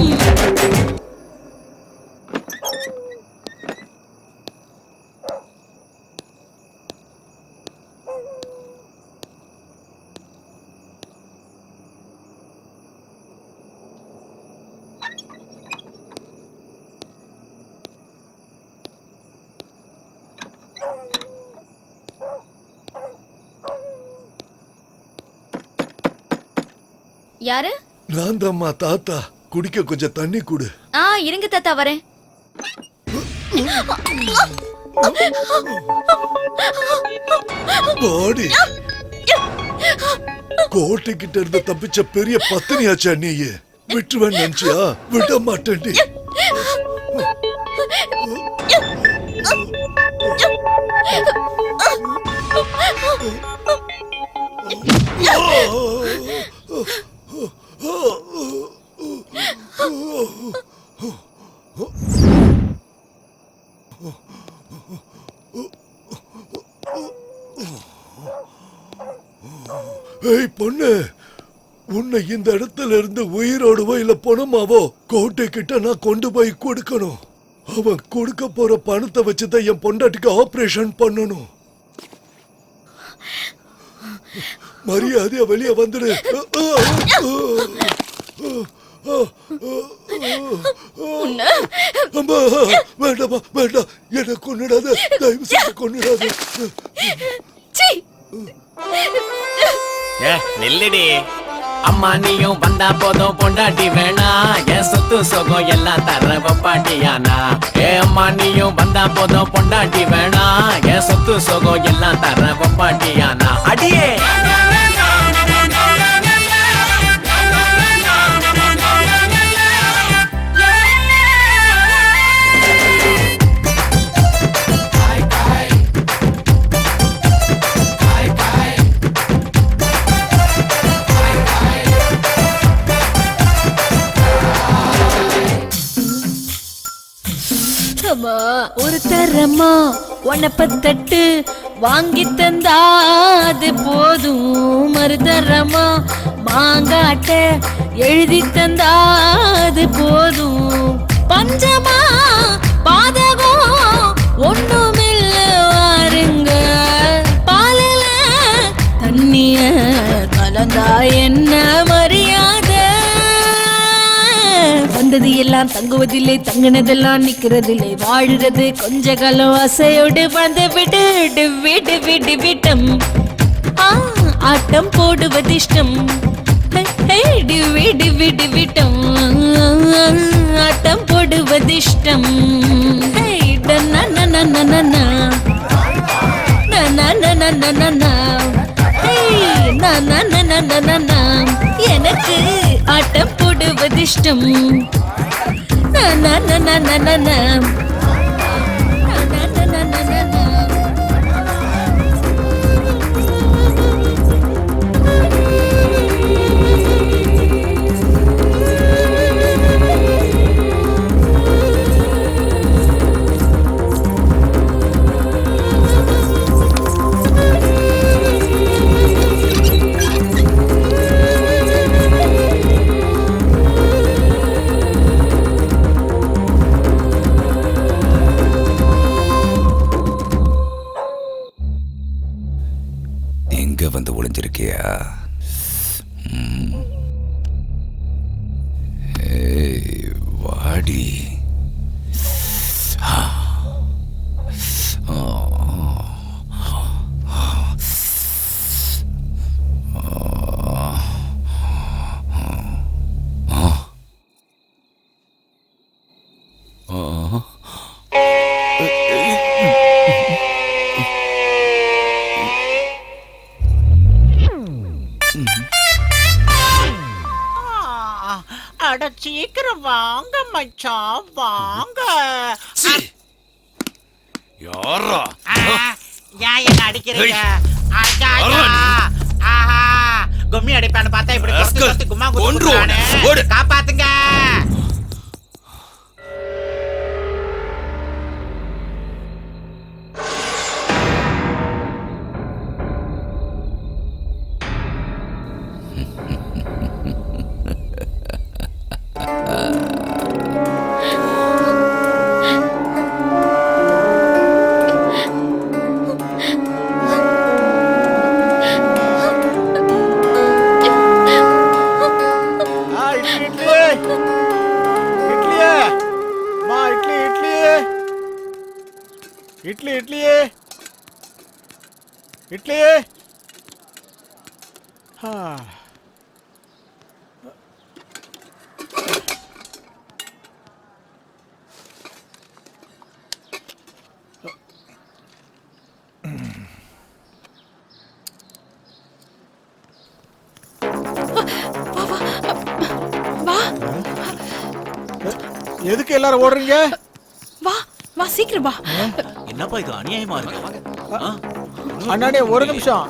[SPEAKER 6] யாரு?
[SPEAKER 9] நான் தாம்மா தாத்தா. குடிக்க கொஞ்சம் தண்ணி குடு.
[SPEAKER 6] இருங்க தாத்தா வரேன்.
[SPEAKER 9] பாடி கோட்டைக்கிட்ட இருந்து தப்பிச்ச பெரிய பத்தினியாச்சா நீயே. விட்டுவேன் நினைச்சியா? விட மாட்டேன். ஏய் பொண்ணு, உன்னை இந்த இடத்துல இருந்து உயிரோடுவோ இல்ல பணமாவோ கோட்டை கிட்ட நான் கொண்டு போய் கொடுக்கணும். அவன் கொடுக்க போற பணத்தை வச்சுதான் என் பொண்டாட்டிக்கு ஆபரேஷன் பண்ணணும். மரியாதையா வெளியே வந்துடு. வேண்டாமா வேண்டாம், என்ன கொன்னுடாத, தயவு செய்து கொன்னுடாத.
[SPEAKER 13] நெல்லுடி அம்மா, நீயும் வந்தா போதும் பொண்டாட்டி வேணா, என் சொத்து சொகம் எல்லாம் தர பாட்டியானா. அம்மா நீயும் வந்தா போதும் பொண்டாட்டி வேணா, என் சொத்து சொகம் எல்லாம் தர பாட்டியானா. அடியே
[SPEAKER 11] ஒரு தரமா உனப்பத்தட்டு வாங்கி தந்தா அது போதும். மறுதரமா மாங்காட்ட எழுதி தந்தா அது போதும். பஞ்சமா பாதகம் ஒண்ணுமில்ல வாருங்க, பாலில தண்ணிய கலந்தா என்ன மரியாதை. வந்தது எல்லாம் தங்குவதில்லை தங்கினதெல்லாம் நிக்கிறதில்லை வாழுறது கொஞ்ச காலம் ஆசையோடு வந்து விட்டு விட்டு விட்டு விட்டம் ஆட்டம் போடுவது இஷ்டம். விடு விடு விட்டம் ஆட்டம் போடுவது இஷ்டம். எனக்கு ஆட்டம் போடுவது இஷ்டம்.
[SPEAKER 3] எங்க வந்து ஒளிஞ்சிருக்கியா? வாடி.
[SPEAKER 16] அட சீக்கிரம் வாங்க மச்சான் வாங்க.
[SPEAKER 3] யாரா
[SPEAKER 16] ஏன் என்ன அடிக்கிறீங்க?
[SPEAKER 4] கும்மி அடிப்பான்னு பார்த்தா இப்படி கொத்து கும்மா
[SPEAKER 14] கொன்றுவானே.
[SPEAKER 4] குத்துறானே. காப்பாத்துங்க.
[SPEAKER 5] இட்லி இட்லி இட்லி. எதுக்கு எல்லாரும் ஓடுறீங்க?
[SPEAKER 12] வா வா சீக்கிரம் வா.
[SPEAKER 4] என்னப்பா இது அநியாயமா இருக்கு?
[SPEAKER 5] அண்ணாடே ஒரு நிமிஷம்.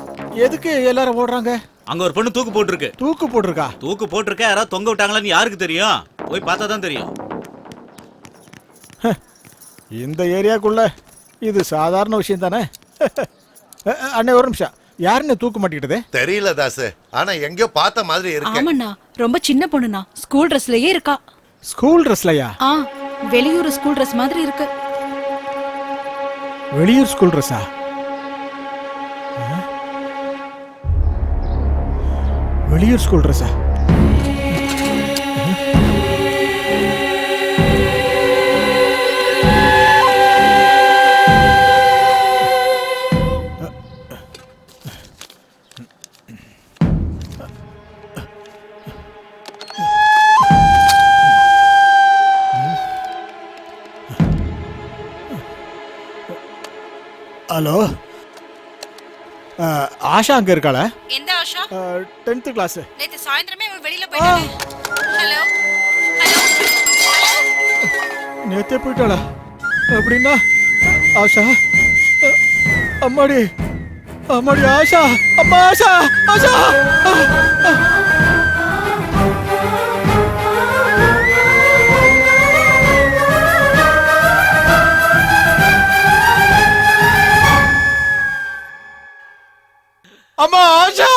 [SPEAKER 5] எதுக்கு எல்லாரும் ஓடுறாங்க?
[SPEAKER 4] அங்க ஒரு பொண்ணு தூக்கு போட்டுருக்கு.
[SPEAKER 5] தூக்கு போட்டிருக்கா?
[SPEAKER 4] தூக்கு போட்டிருக்க. யாராவது தொங்க விட்டாங்களான்னு யாருக்கு தெரியும்? போய் பார்த்தா தான் தெரியும்.
[SPEAKER 5] இந்த ஏரியாக்குள்ள இது சாதாரண விஷயம் தானே. அண்ணே ஒரு நிமிஷம். யாருன்னு தூக்கு மாட்டிக்கிட்டது
[SPEAKER 9] தெரியல தாசு. ஆனா எங்கயோ பார்த்த மாதிரி இருக்கு.
[SPEAKER 12] ஆமாண்ணா ரொம்ப சின்ன பொண்ணுண்ணா. ஸ்கூல் ட்ரெஸ்லயே இருக்கா.
[SPEAKER 5] ஸ்கூல் ட்ரெஸ்லயா?
[SPEAKER 12] வெளியூர் ஸ்கூல் ட்ரெஸ் மாதிரி இருக்கு.
[SPEAKER 5] வெளியூர் ஸ்கூல் ட்ரெஸ்ஸா? வெளியூர் ஸ்கூல் ட்ரெஸ்ஸா? ஹலோ, ஆஷா அங்க இருக்காளா?
[SPEAKER 12] எந்த ஆஷா?
[SPEAKER 5] 10th class.
[SPEAKER 12] நேத்து சாயந்திரமே அவ வெளியில போயிட்டானே. ஹலோ
[SPEAKER 5] நேத்தே போயிட்டாளா? அப்படின்னா ஆஷா, அம்மாடி அம்மாடி ஆஷா, அம்மா ஆஷா ஆஷா. அம்மா ஆஷா,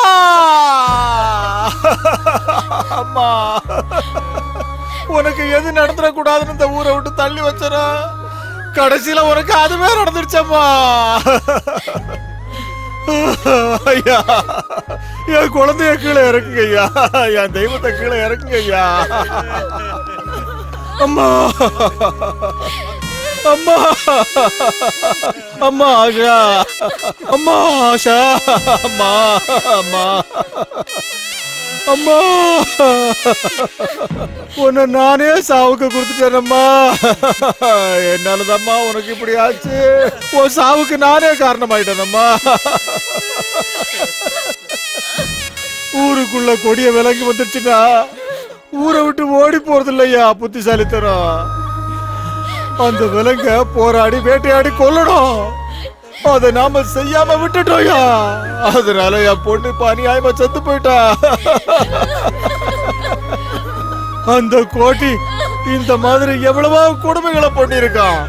[SPEAKER 5] அம்மா உனக்கு எது நடந்துட கூடாதுன்னு இந்த ஊரை விட்டு தள்ளி வச்சற. கடைசியில உனக்கு அதுவே நடந்துருச்சம்மா. ஐயா, என் குழந்தைய கீழே இறக்குங்க ஐயா. என் தெய்வத்தை கீழே இறக்குங்க ஐயா. அம்மா அம்மா அம்மா ஆஷா, அம்மா ஆஷா, அம்மா அம்மா அம்மா, உன்னை நானே சாவுக்கு கொடுத்துட்டேனம்மா. என்னாலதாம்மா உனக்கு இப்படி ஆச்சு. உன் சாவுக்கு நானே காரணமாயிட்டேனம்மா. ஊருக்குள்ள கொடிய விலங்கி வந்துருச்சுன்னா ஊரை விட்டு ஓடி போறது இல்லையா புத்திசாலித்தனம். அந்த விலங்க போராடி வேட்டையாடி கொல்லணும். அதை நாம செய்யாம விட்டுட்டோயா. அதனால என் பொண்ணு அநியாயமா செத்து போயிட்டா. அந்த கோட்டி இந்த மாதிரி எவ்வளவோ கொடுமைகளை பண்ணிருக்கான்.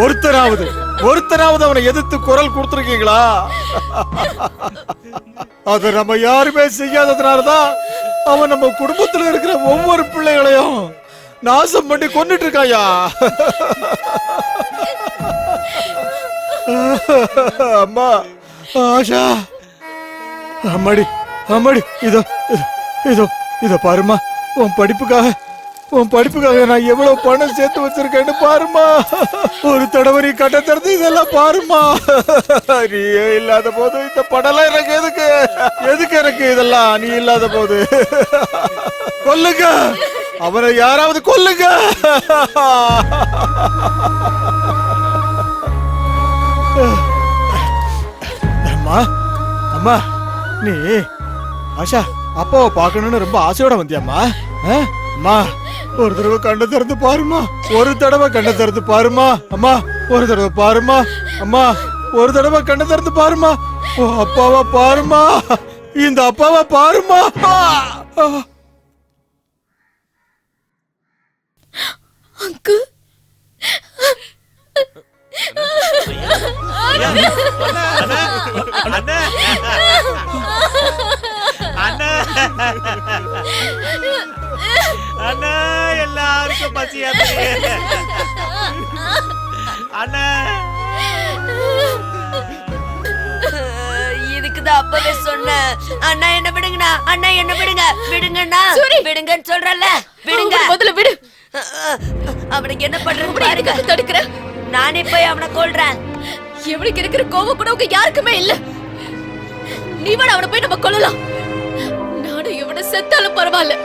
[SPEAKER 5] ஒருத்தராவது அவனை எதிர்த்து குரல் கொடுத்துருக்கீங்களா? அதை நம்ம யாருமே செய்யாததுனாலதான் அவன் நம்ம குடும்பத்துல இருக்கிற ஒவ்வொரு பிள்ளைகளையும் நாசம் பண்ணி கொண்டுட்டு இருக்காயா. அம்மா ஆஷா, அம்மாடி அம்மாடி, இதோ இதோ இதோ பாருமா. உன் படிப்புக்காக நான் எவ்வளவு பணம் சேர்த்து வச்சிருக்கேன்னு பாருமா. ஒரு தடவை நீ கட்ட திறந்து இதெல்லாம் பாருமா. நீயே இல்லாத போது இந்த படம்லாம் எனக்கு எதுக்கு எனக்கு இதெல்லாம்? நீ இல்லாத போது கொல்லுங்க அவனை, யாராவது கொல்லுங்க. அம்மா அம்மா, நீ ஆஷா அப்பாவை பார்க்கணும்னு ரொம்ப ஆசையோட வந்தியாம்மா? அம்மா ஒரு தடவை கண்ணை திறந்து பாருமா. ஒரு தடவை கண்ணை திறந்து பாருமா. அம்மா ஒரு தடவை பாருமா. அம்மா ஒரு தடவை கண்ணை திறந்து பாருமா. ஓ அப்பாவா பாருமா.
[SPEAKER 10] இந்த அப்பாவை பாருமா.
[SPEAKER 6] அங்கு
[SPEAKER 4] அண்ணா எல்லாருக்கும் பசியா அண்ணா.
[SPEAKER 15] இதுக்குதான் அப்பவே சொன்னேன். அண்ணா என்ன விடுங்கண்ணா, அண்ணா என்ன விடுங்க, விடுங்கண்ணா, விடுங்கன்னு சொல்றல, விடுங்க.
[SPEAKER 6] முதல்ல விடு.
[SPEAKER 15] அவனுக்கு என்ன பண்றது பாருங்க.
[SPEAKER 6] தடுக்கிற
[SPEAKER 15] நானே போய் அவனை கொல்றேன்.
[SPEAKER 6] எவனுக்கு இருக்கிற கோவம் கூட உங்க யாருக்குமே இல்ல. நீ வேணா அவனை போய் நம்ம கொல்லலாம். நானும் இவனை செத்தாலும் பரவாயில்ல.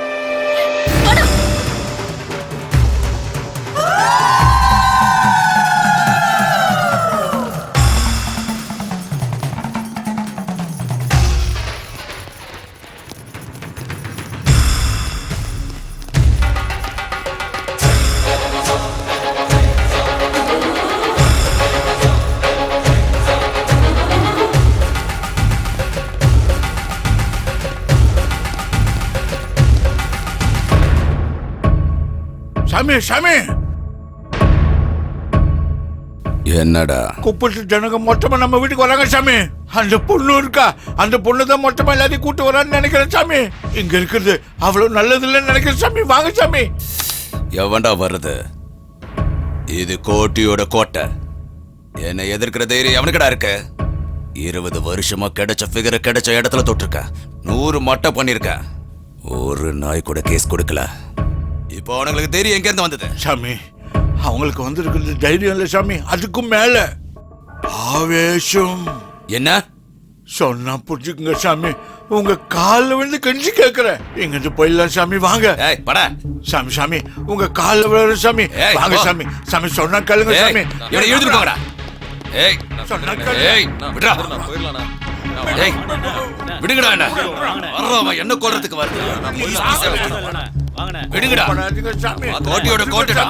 [SPEAKER 10] சாமி சாமி,
[SPEAKER 3] என்னடா
[SPEAKER 10] குப்பத்து ஜனங்க மொத்தமா நம்ம வீட்டுக்கு வராங்க சாமி. அந்த பொண்ணு இருக்கா, அந்த பொண்ணு தான் மொத்தமா எல்லாத்தையும் கூட்டு வரான்னு நினைக்கிறேன் சாமி. இங்க இருக்கிறது அவ்வளவு நல்லது இல்லைன்னு நினைக்கிறேன் சாமி. வாங்க சாமி.
[SPEAKER 3] எவன்டா வருது? இது கோட்டியோட கோட்டை. என்னை எதிர்க்கிற தைரியம் எவனுக்கடா இருக்கு? 20 வருஷமா கிடைச்ச ஃபிகரை கிடைச்ச இடத்துல தொட்டிருக்க. 100 மட்டை பண்ணிருக்க. ஒரு நாய் கூட கேஸ் கொடுக்கல. இப்போ அவனுங்களுக்கு தைரியம் எங்க இருந்து வந்தது?
[SPEAKER 10] சாமி, அவங்களுக்கு வந்திருக்கிறது தைரியம் இல்ல சாமி, அதுக்கும் மேல ஆவேசம்.
[SPEAKER 3] என்ன
[SPEAKER 10] சொன்னா புரிஞ்சுக்குங்க சாமி. உங்க கால்ல விழுந்து கெஞ்சி கேட்கிறேன். எங்கிருந்து போயிடலாம் சாமி, வாங்க. சாமி சாமி, உங்க கால்ல விழுற சாமி, வாங்க சாமி. சாமி சொன்னா கேளுங்க சாமி.
[SPEAKER 3] எழுதிருப்பாங்கடா.
[SPEAKER 10] சொன்னா கேளுங்க.
[SPEAKER 3] விடுங்கடா. என்ன கொல்றதுக்கு வருது? விடுங்கடா. கோட்டையோட கோட்டைடா.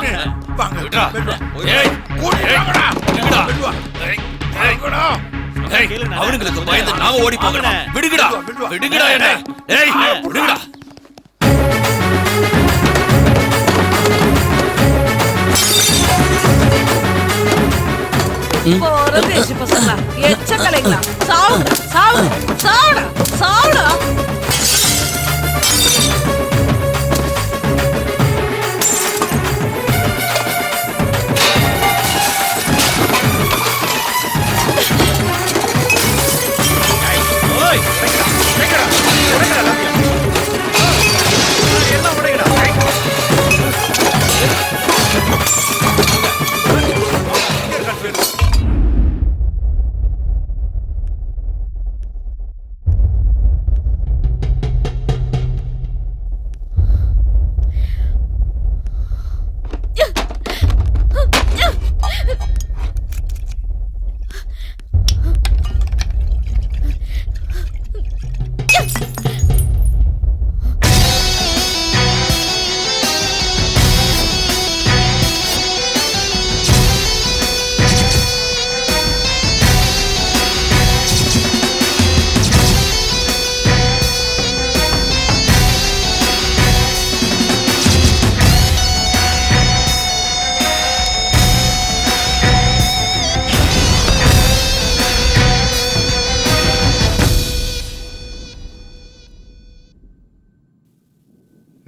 [SPEAKER 3] அவனுங்களுக்கு பயந்து நாம ஓடி போகணும். விடுங்கடா. விடுங்கடா. என்ன விடுங்கடா.
[SPEAKER 2] தேசி பசங்களா, எச்ச கலைங்களா, சாவுடா சாவுடா சாவுடா சாவுடா.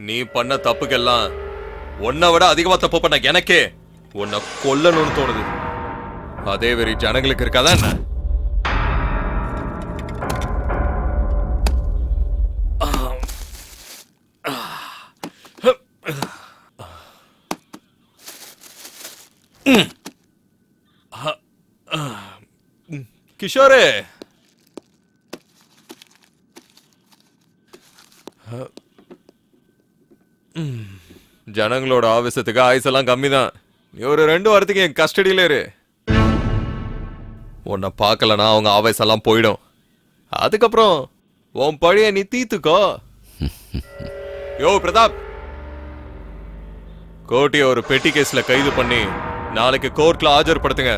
[SPEAKER 1] நீ பண்ண தப்புக்கெல்லாம் உன்னை விட அதிகமா தப்பு பண்ண எனக்கே உன்னை கொல்லணும்னு தோணுது. அதே வெறி ஜனங்களுக்கு இருக்காதா என்ன? கிஷோரே, ஜனங்களோட ஆவேசத்துக்கு ஆயுசெல்லாம் கம்மி தான். நீ ஒரு 2 வாரத்துக்கு என் கஸ்டடியில இரு. உன்னை பார்க்கலனா அவங்க ஆவேசெல்லாம் போயிடும். அதுக்கப்புறம் உன் பழைய நீ தீத்துக்கோ. யோ பிரதாப், கோட்டிய ஒரு பெட்டி கேஸ்ல கைது பண்ணி நாளைக்கு கோர்ட்ல ஆஜர்படுத்துங்க.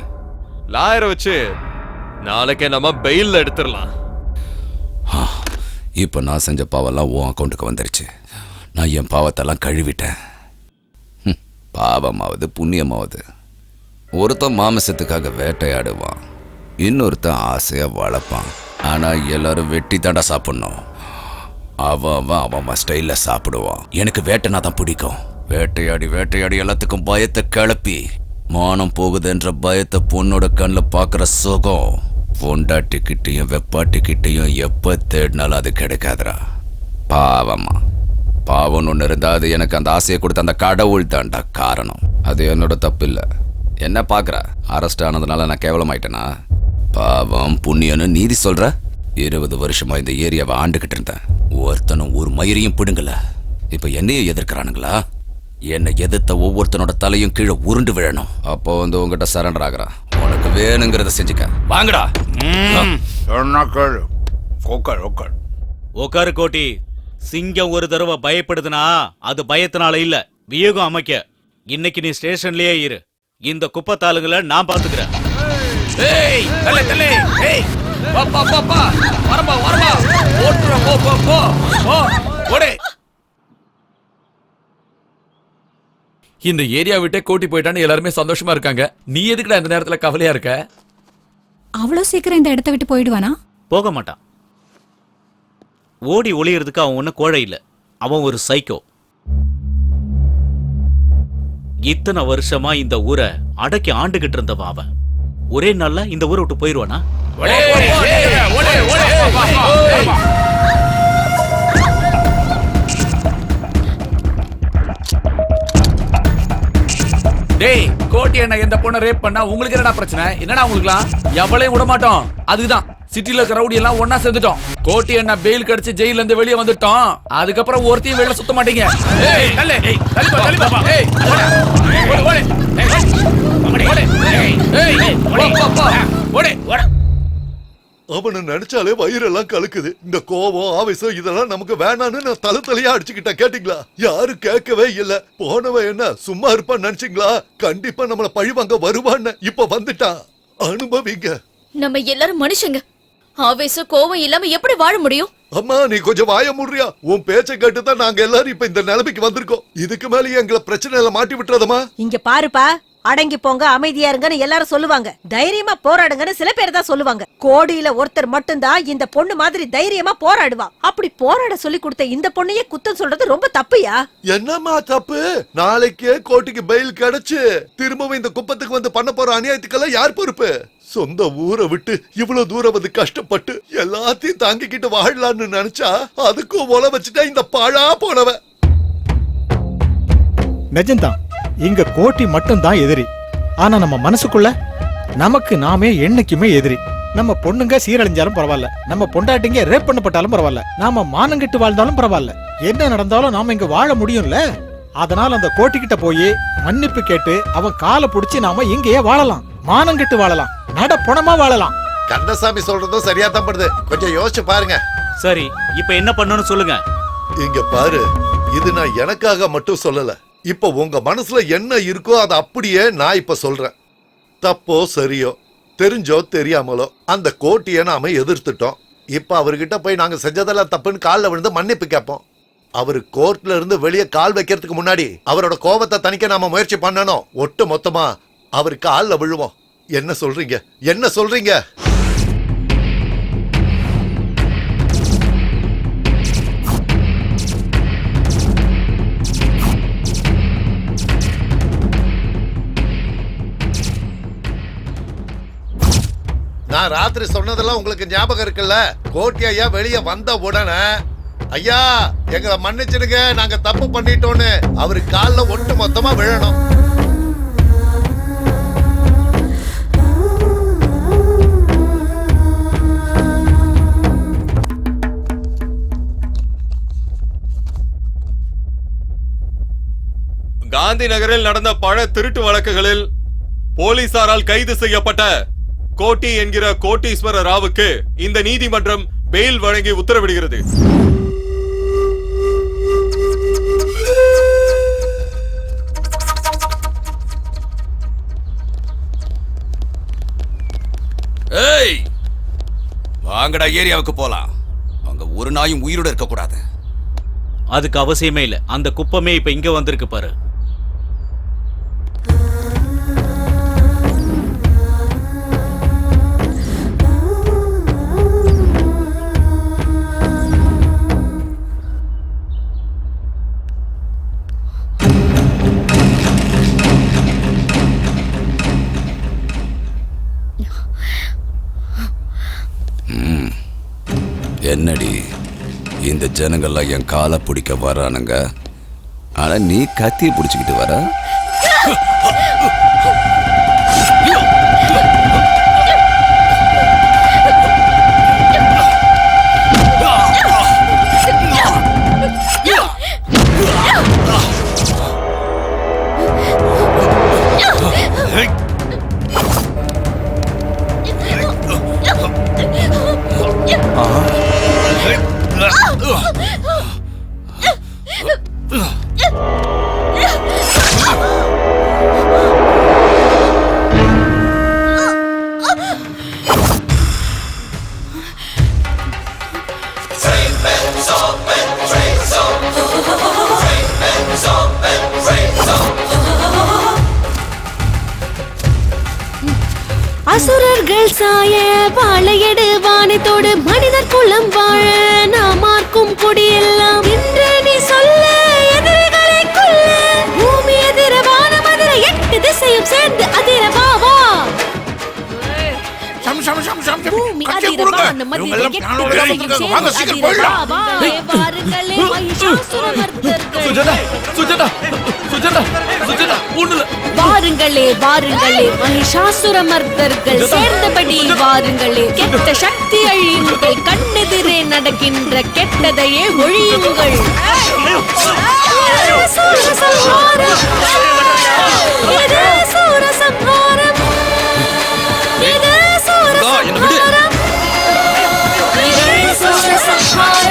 [SPEAKER 1] லாயரை வச்சு நாளைக்கே நம்ம பெயில்ல எடுத்துடலாம்.
[SPEAKER 3] இப்போ நான் செஞ்ச பாவெல்லாம் உன் அக்கௌண்ட்டுக்கு வந்துருச்சு. நான் என் பாவத்தெல்லாம் கழுவிட்டேன். பாவமாவது புண்ணியமாவது. ஒருத்தன் மாமிசத்துக்காக வேட்டையாடுவான், இன்னொருத்தன் ஆசையா வளர்ப்பான். ஆனா எல்லாரும் வெட்டி தாண்டா சாப்பிடணும். அவன் ஸ்டைல்ல சாப்பிடுவான். எனக்கு வேட்டைனா தான் பிடிக்கும். வேட்டையாடி வேட்டையாடி எல்லாத்துக்கும் பயத்தை கிளப்பி மானம் போகுதுன்ற பயத்தை பொண்ணோட கண்ணில் பார்க்குற சுகம் பொண்டாட்டிக்கிட்டையும் வெப்பாட்டிக்கிட்டையும் எப்போ தேடினாலும் அது கிடைக்காதுரா. பாவமா பாவம்னு ஒன்று இருந்தால் அது எனக்கு அந்த ஆசையை கொடுத்த அந்த கடவுள் தாண்டா காரணம். அது என்னோட தப்பு இல்லை. என்ன பார்க்குற, அரெஸ்ட் ஆனதுனால நான் கேவலமாயிட்டேனா? பாவம் புண்ணியன்னு நீதி சொல்ற? 20 வருஷமா இந்த ஏரியாவை ஆண்டுகிட்டு இருந்தேன். ஒருத்தனும் ஒரு மயிரையும் பிடுங்கல. இப்போ என்னையும் எதிர்க்கிறானுங்களா? என்னை எதிர்த்த ஒவ்வொருத்தனோட தலையும் கீழே உருண்டு விழணும். அப்போ வந்து உங்ககிட்ட சரண்டர் ஆகுறான். உனக்கு வேணுங்கிறத செஞ்சுக்க. வாங்கடா.
[SPEAKER 4] உக்காரு கோட்டி. சிங்கம் ஒரு தடவை பயப்படுதுன்னா அது பயத்தினால இல்ல, வியூகம் அமைக்க. இன்னைக்கு நீ ஸ்டேஷன்லயே இரு. இந்த குப்பத்தாளுங்களை நான் பாத்துக்கிறேன்.
[SPEAKER 14] இந்த ஏரியா விட்டே கோட்டி போயிட்டான்னு எல்லாருமே சந்தோஷமா இருக்காங்க. நீ எதுக்குடா இந்த நேரத்துல கவலையா இருக்க?
[SPEAKER 12] அவ்வளவு சீக்கிரம் இந்த இடத்த விட்டு போயிடுவானா?
[SPEAKER 4] போக மாட்டான். ஓடி ஒளியறதுக்கு அவன் ஒன்னும் கோழை இல்ல, அவன் ஒரு சைக்கோ. இத்தனை வருஷமா இந்த ஊரை அடக்கி ஆண்டுகிட்டு இருந்தவன் அவன். ஒரே நாள்ல இந்த ஊரை விட்டு போயிடுவானா?
[SPEAKER 14] டேய், கோட்டி என்ன எந்த பொண்ணை ரேப் பண்ணா உங்களுக்கு என்னடா பிரச்சனை? என்னடா உங்களுக்குலாம்? எவளையும் விட மாட்டோம். அதுதான் சிட்டில இருக்க ரவுடி எல்லாம் ஒன்னா சேர்ந்துட்டோம். கோட்டி என்ன பெயில் கிடைச்சு ஜெயில இருந்து வெளியே வந்துட்டோம். அதுக்கப்புறம் ஒருத்தையும் வெளில சுத்த மாட்டீங்க.
[SPEAKER 9] அவனை நினைச்சாலே வயிறெல்லாம் கலக்குது. இந்த கோபம் ஆவேசம் இதெல்லாம் நமக்கு வேணான்னு நான் தலையா அடிச்சுக்கிட்டேன். கேட்டீங்களா? யாரும் கேட்கவே இல்ல. போனவன் என்ன சும்மா இருப்பான்னு நினைச்சீங்களா? கண்டிப்பா நம்மள பழிவாங்க வருவான்னு. இப்ப வந்துட்டான். அனுபவிங்க.
[SPEAKER 6] நம்ம எல்லாரும் மனுஷங்க. ஆவேசம் கோவம் இல்லாம எப்படி வாழ முடியும்?
[SPEAKER 9] அம்மா நீ கொஞ்சம் வாய முடியா? உன் பேச்சை கேட்டுதான் நாங்க எல்லாரும் இப்ப இந்த நிலைமைக்கு வந்திருக்கோம். இதுக்கு மேல எங்களை பிரச்சனையில மாட்டி விட்டுறதமா?
[SPEAKER 7] இங்க பாருப்பா, அடங்கி போங்க, அமைதியா இருங்கன்னு எல்லாரும் சொல்லுவாங்க. தைரியமா போராடுங்கன்னு சில பேர் தான் சொல்லுவாங்க. கோடியில ஒருத்தர் மட்டும்தான் இந்த பொண்ணு மாதிரி தைரியமா போராடுவா. அப்படி போராட சொல்லி கொடுத்த இந்த பொண்ணையே குத்தம் சொல்றது ரொம்ப தப்புயா.
[SPEAKER 9] என்னம்மா தப்பு? நாளைக்கே கோட்டிக்கு பெயில் கிடைச்சு திரும்பவும் இந்த குப்பத்துக்கு வந்து பண்ண போற அநியாயத்துக்கெல்லாம் யார் பொறுப்பு? சொந்த ஊரை விட்டு இவ்வளவு தூரம் வந்து கஷ்டப்பட்டு எல்லாத்தையும் தாங்கிக்கிட்டு வாழலான்னு நினைச்சா அதுக்கும் ஒல வச்சுட்டா இந்த பாழா போனவ.
[SPEAKER 5] நிஜம்தான், இங்க கோட்டி மட்டும் தான் எதிரி. ஆனா நம்ம மனசுக்குள்ள நமக்கு நாமே என்னைக்குமே எதிரி. நம்ம பொண்ணுங்க சீரழிஞ்சாலும் பரவாயில்ல, நம்ம பொண்டாட்டிங்க ரேப் பண்ணப்பட்டாலும் பரவாயில்ல, நாம மானங்கிட்டு வாழ்ந்தாலும் பரவாயில்ல, என்ன நடந்தாலும் நாம இங்க வாழ முடியும்ல. அதனால அந்த கோட்டிக்கிட்ட போய் மன்னிப்பு கேட்டு அவன் காலை புடிச்சு நாம இங்கேயே வாழலாம், மானங்கிட்டு வாழலாம், நட பொணமா வாழலாம்.
[SPEAKER 9] கந்தசாமி சொல்றதும் சரியா தான் படுது. கொஞ்சம் யோசிச்சு பாருங்க.
[SPEAKER 4] சரி, இப்ப என்ன பண்ணணும்னு சொல்லுங்க.
[SPEAKER 9] இங்க பாரு, இது நான் எனக்காக மட்டும் சொல்லல. இப்ப உங்க மனசுல என்ன இருக்கோ அதை அப்படியே நான் இப்ப சொல்றேன். தப்போ சரியோ, தெரிஞ்சோ தெரியாமலோ அந்த கோட்டியை நாம எதிர்த்துட்டோம். இப்ப அவர்கிட்ட போய் நாங்க செஞ்சதெல்லாம் தப்புன்னு காலில் விழுந்து மன்னிப்பு கேட்போம். அவரு கோர்ட்ல இருந்து வெளியே கால் வைக்கிறதுக்கு முன்னாடி அவரோட கோபத்தை தணிக்க நாம முயற்சி பண்ணணும். ஒட்டு மொத்தமா அவரு காலில் விழுவோம். என்ன சொல்றீங்க? என்ன சொல்றீங்க? நான் ராத்திரி சொன்னதெல்லாம் உங்களுக்கு ஞாபகம் இருக்குல்ல? கோட்டி ஐயா வெளியே வந்த உடனே ஐயா எங்களை மன்னிச்சிடுங்க, நாங்க தப்பு பண்ணிட்டோன்னு அவரு காலில் ஒட்டு மொத்தமா விழணும்.
[SPEAKER 1] காந்தி நகரில் நடந்த பல திருட்டு வழக்குகளில் போலீசாரால் கைது செய்யப்பட்ட கோட்டி என்கிற கோட்டீஸ்வர ராவுக்கு இந்த நீதிமன்றம் பெயில் வழங்கி உத்தரவிடுகிறது.
[SPEAKER 3] ஏய், வாங்கடா ஏரியாவுக்கு போலாம். அங்க அங்க ஒரு நாயும் உயிரோட இருக்க கூடாது.
[SPEAKER 4] அதுக்கு அவசியமே இல்ல. அந்த குப்பமே இப்ப இங்க வந்திருக்கு பாரு.
[SPEAKER 3] என்னடி இந்த ஜனங்கள்லாம் என் காலை பிடிக்க வரானுங்க, ஆனா நீ கத்தியை பிடிச்சுக்கிட்டு வர.
[SPEAKER 11] அசுரர்கள் சாய வாழையடு வானத்தோடு மனிதர் குலம் வாழ நாமார்க்கும் கொடியெல்லாம் இன்று நீ சொல்ல எதிரிகளை கொல்ல பூமி எதிர வானம் அதிர 8 திசையும் சேர்ந்து அதிர வா வா. பூமி அதிர வானம் அதிர 8 திசையும் சேர்ந்து அதிர வா வா. வாருங்களே மகிஷாசுரமர்த்தர்கள்.
[SPEAKER 14] சுஜாதா சுஜாதா சுஜாதா சுஜாதா ஒண்ணுல
[SPEAKER 11] வாருங்களே வாருங்களே மகிஷாசுரமர்த்தர்கள் சேர்ந்தபடி வாருங்களே. கெட்ட சக்தி அழியுங்கள், கண்ணெதிரே நடக்கின்ற கெட்டதையே ஒழியுங்கள். சூரசம்ஹாரம், இது சூரசம்ஹாரம், இது சூரசம்ஹாரம், இது சூரசம்ஹாரம்.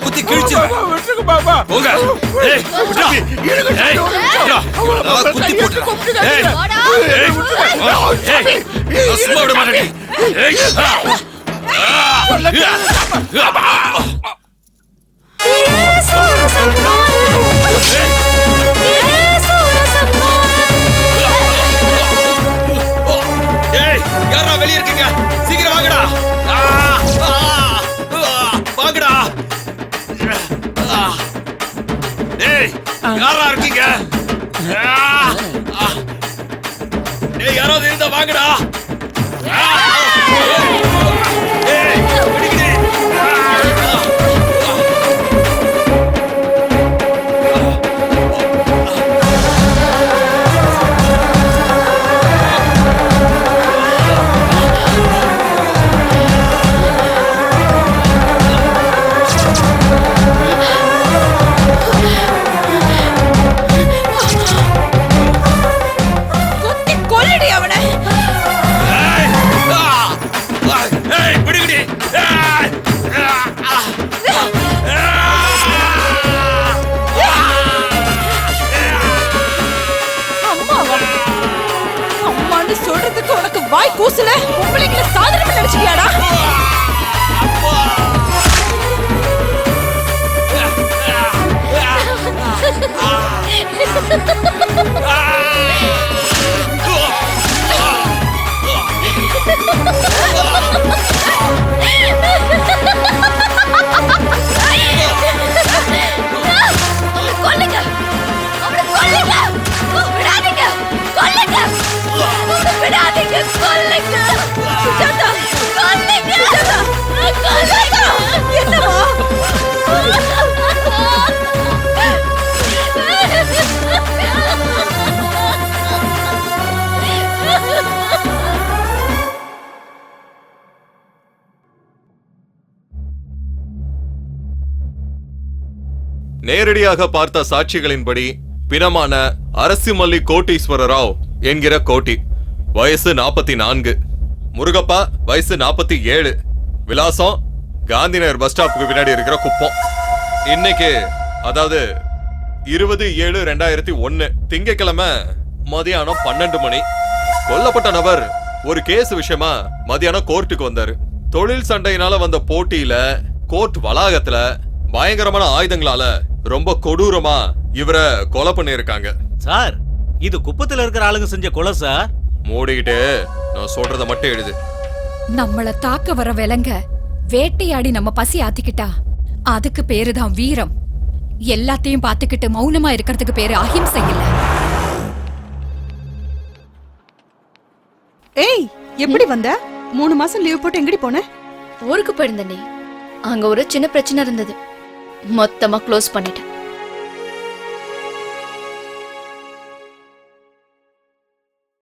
[SPEAKER 3] குத்தி கிழிச்சு குத்தி போட்டு சும்மா விட மாட்டேன். யாரா வெளியே இருக்கீங்க? சீக்கிரம் வாங்கடா வாங்கடா. டேய் யாரா இருக்கீங்க? டேய் யாராவது இருந்தா வாங்கடா.
[SPEAKER 7] சொல்றதுக்கு உனக்கு வாய் கூசல. பொம்பளைங்களை சாதனை நினைச்சிட்டியாடா?
[SPEAKER 11] கொல்லுங்க, அவனை கொல்லுங்க, விடாதீங்க, கொல்லுங்க, விடாதீங்க, கொல்லுங்க.
[SPEAKER 1] நேரடியாக பார்த்த சாட்சிகளின்படி பிணமான அரசிமல்லி கோட்டீஸ்வர ராவ் என்கிற கோட்டி, வயசு 44, முருகப்பா வயசு 47, விலாசம் காந்திநகர் பஸ் ஸ்டாப்புக்கு பின்னாடி இருக்கிற குப்பம். இன்னைக்கு அதாவது 20/7/2001 திங்கட்கிழமை மதியானம் 12 மணி கொல்லப்பட்ட நபர் ஒரு கேஸ் விஷயமா மதியானம் கோர்ட்டுக்கு வந்தாரு. தொழில் சண்டையினால வந்த போட்டியில கோர்ட் வளாகத்துல பயங்கரமான ஆயுதங்களால ரொம்ப கொடூரமா இவரை கொலை பண்ணிருக்காங்க.
[SPEAKER 4] சார், இது குப்பத்துல இருக்கிற ஆளுங்க செஞ்ச கொலை சார்.
[SPEAKER 1] மூடிக்கிட்டு நான் சொல்றத மட்டும் எழுது.
[SPEAKER 12] நம்மள தாக்க வர விலங்க வேட்டையாடி நம்ம பசி ஆத்திக்கிட்டா அதுக்கு பேருதான் வீரம். எல்லாத்தையும் பார்த்துக்கிட்டு மௌனமா இருக்கிறதுக்கு பேரு அஹிம்சை இல்ல.
[SPEAKER 17] ஏய், எப்படி வந்த? 3 மாசம் லீவ் போட்டு எங்கடி போன?
[SPEAKER 6] ஊருக்கு போயிருந்தேனே, அங்க ஒரு சின்ன பிரச்சனை இருந்தது, மொத்தமா க்ளோஸ் பண்ணிட்டேன்.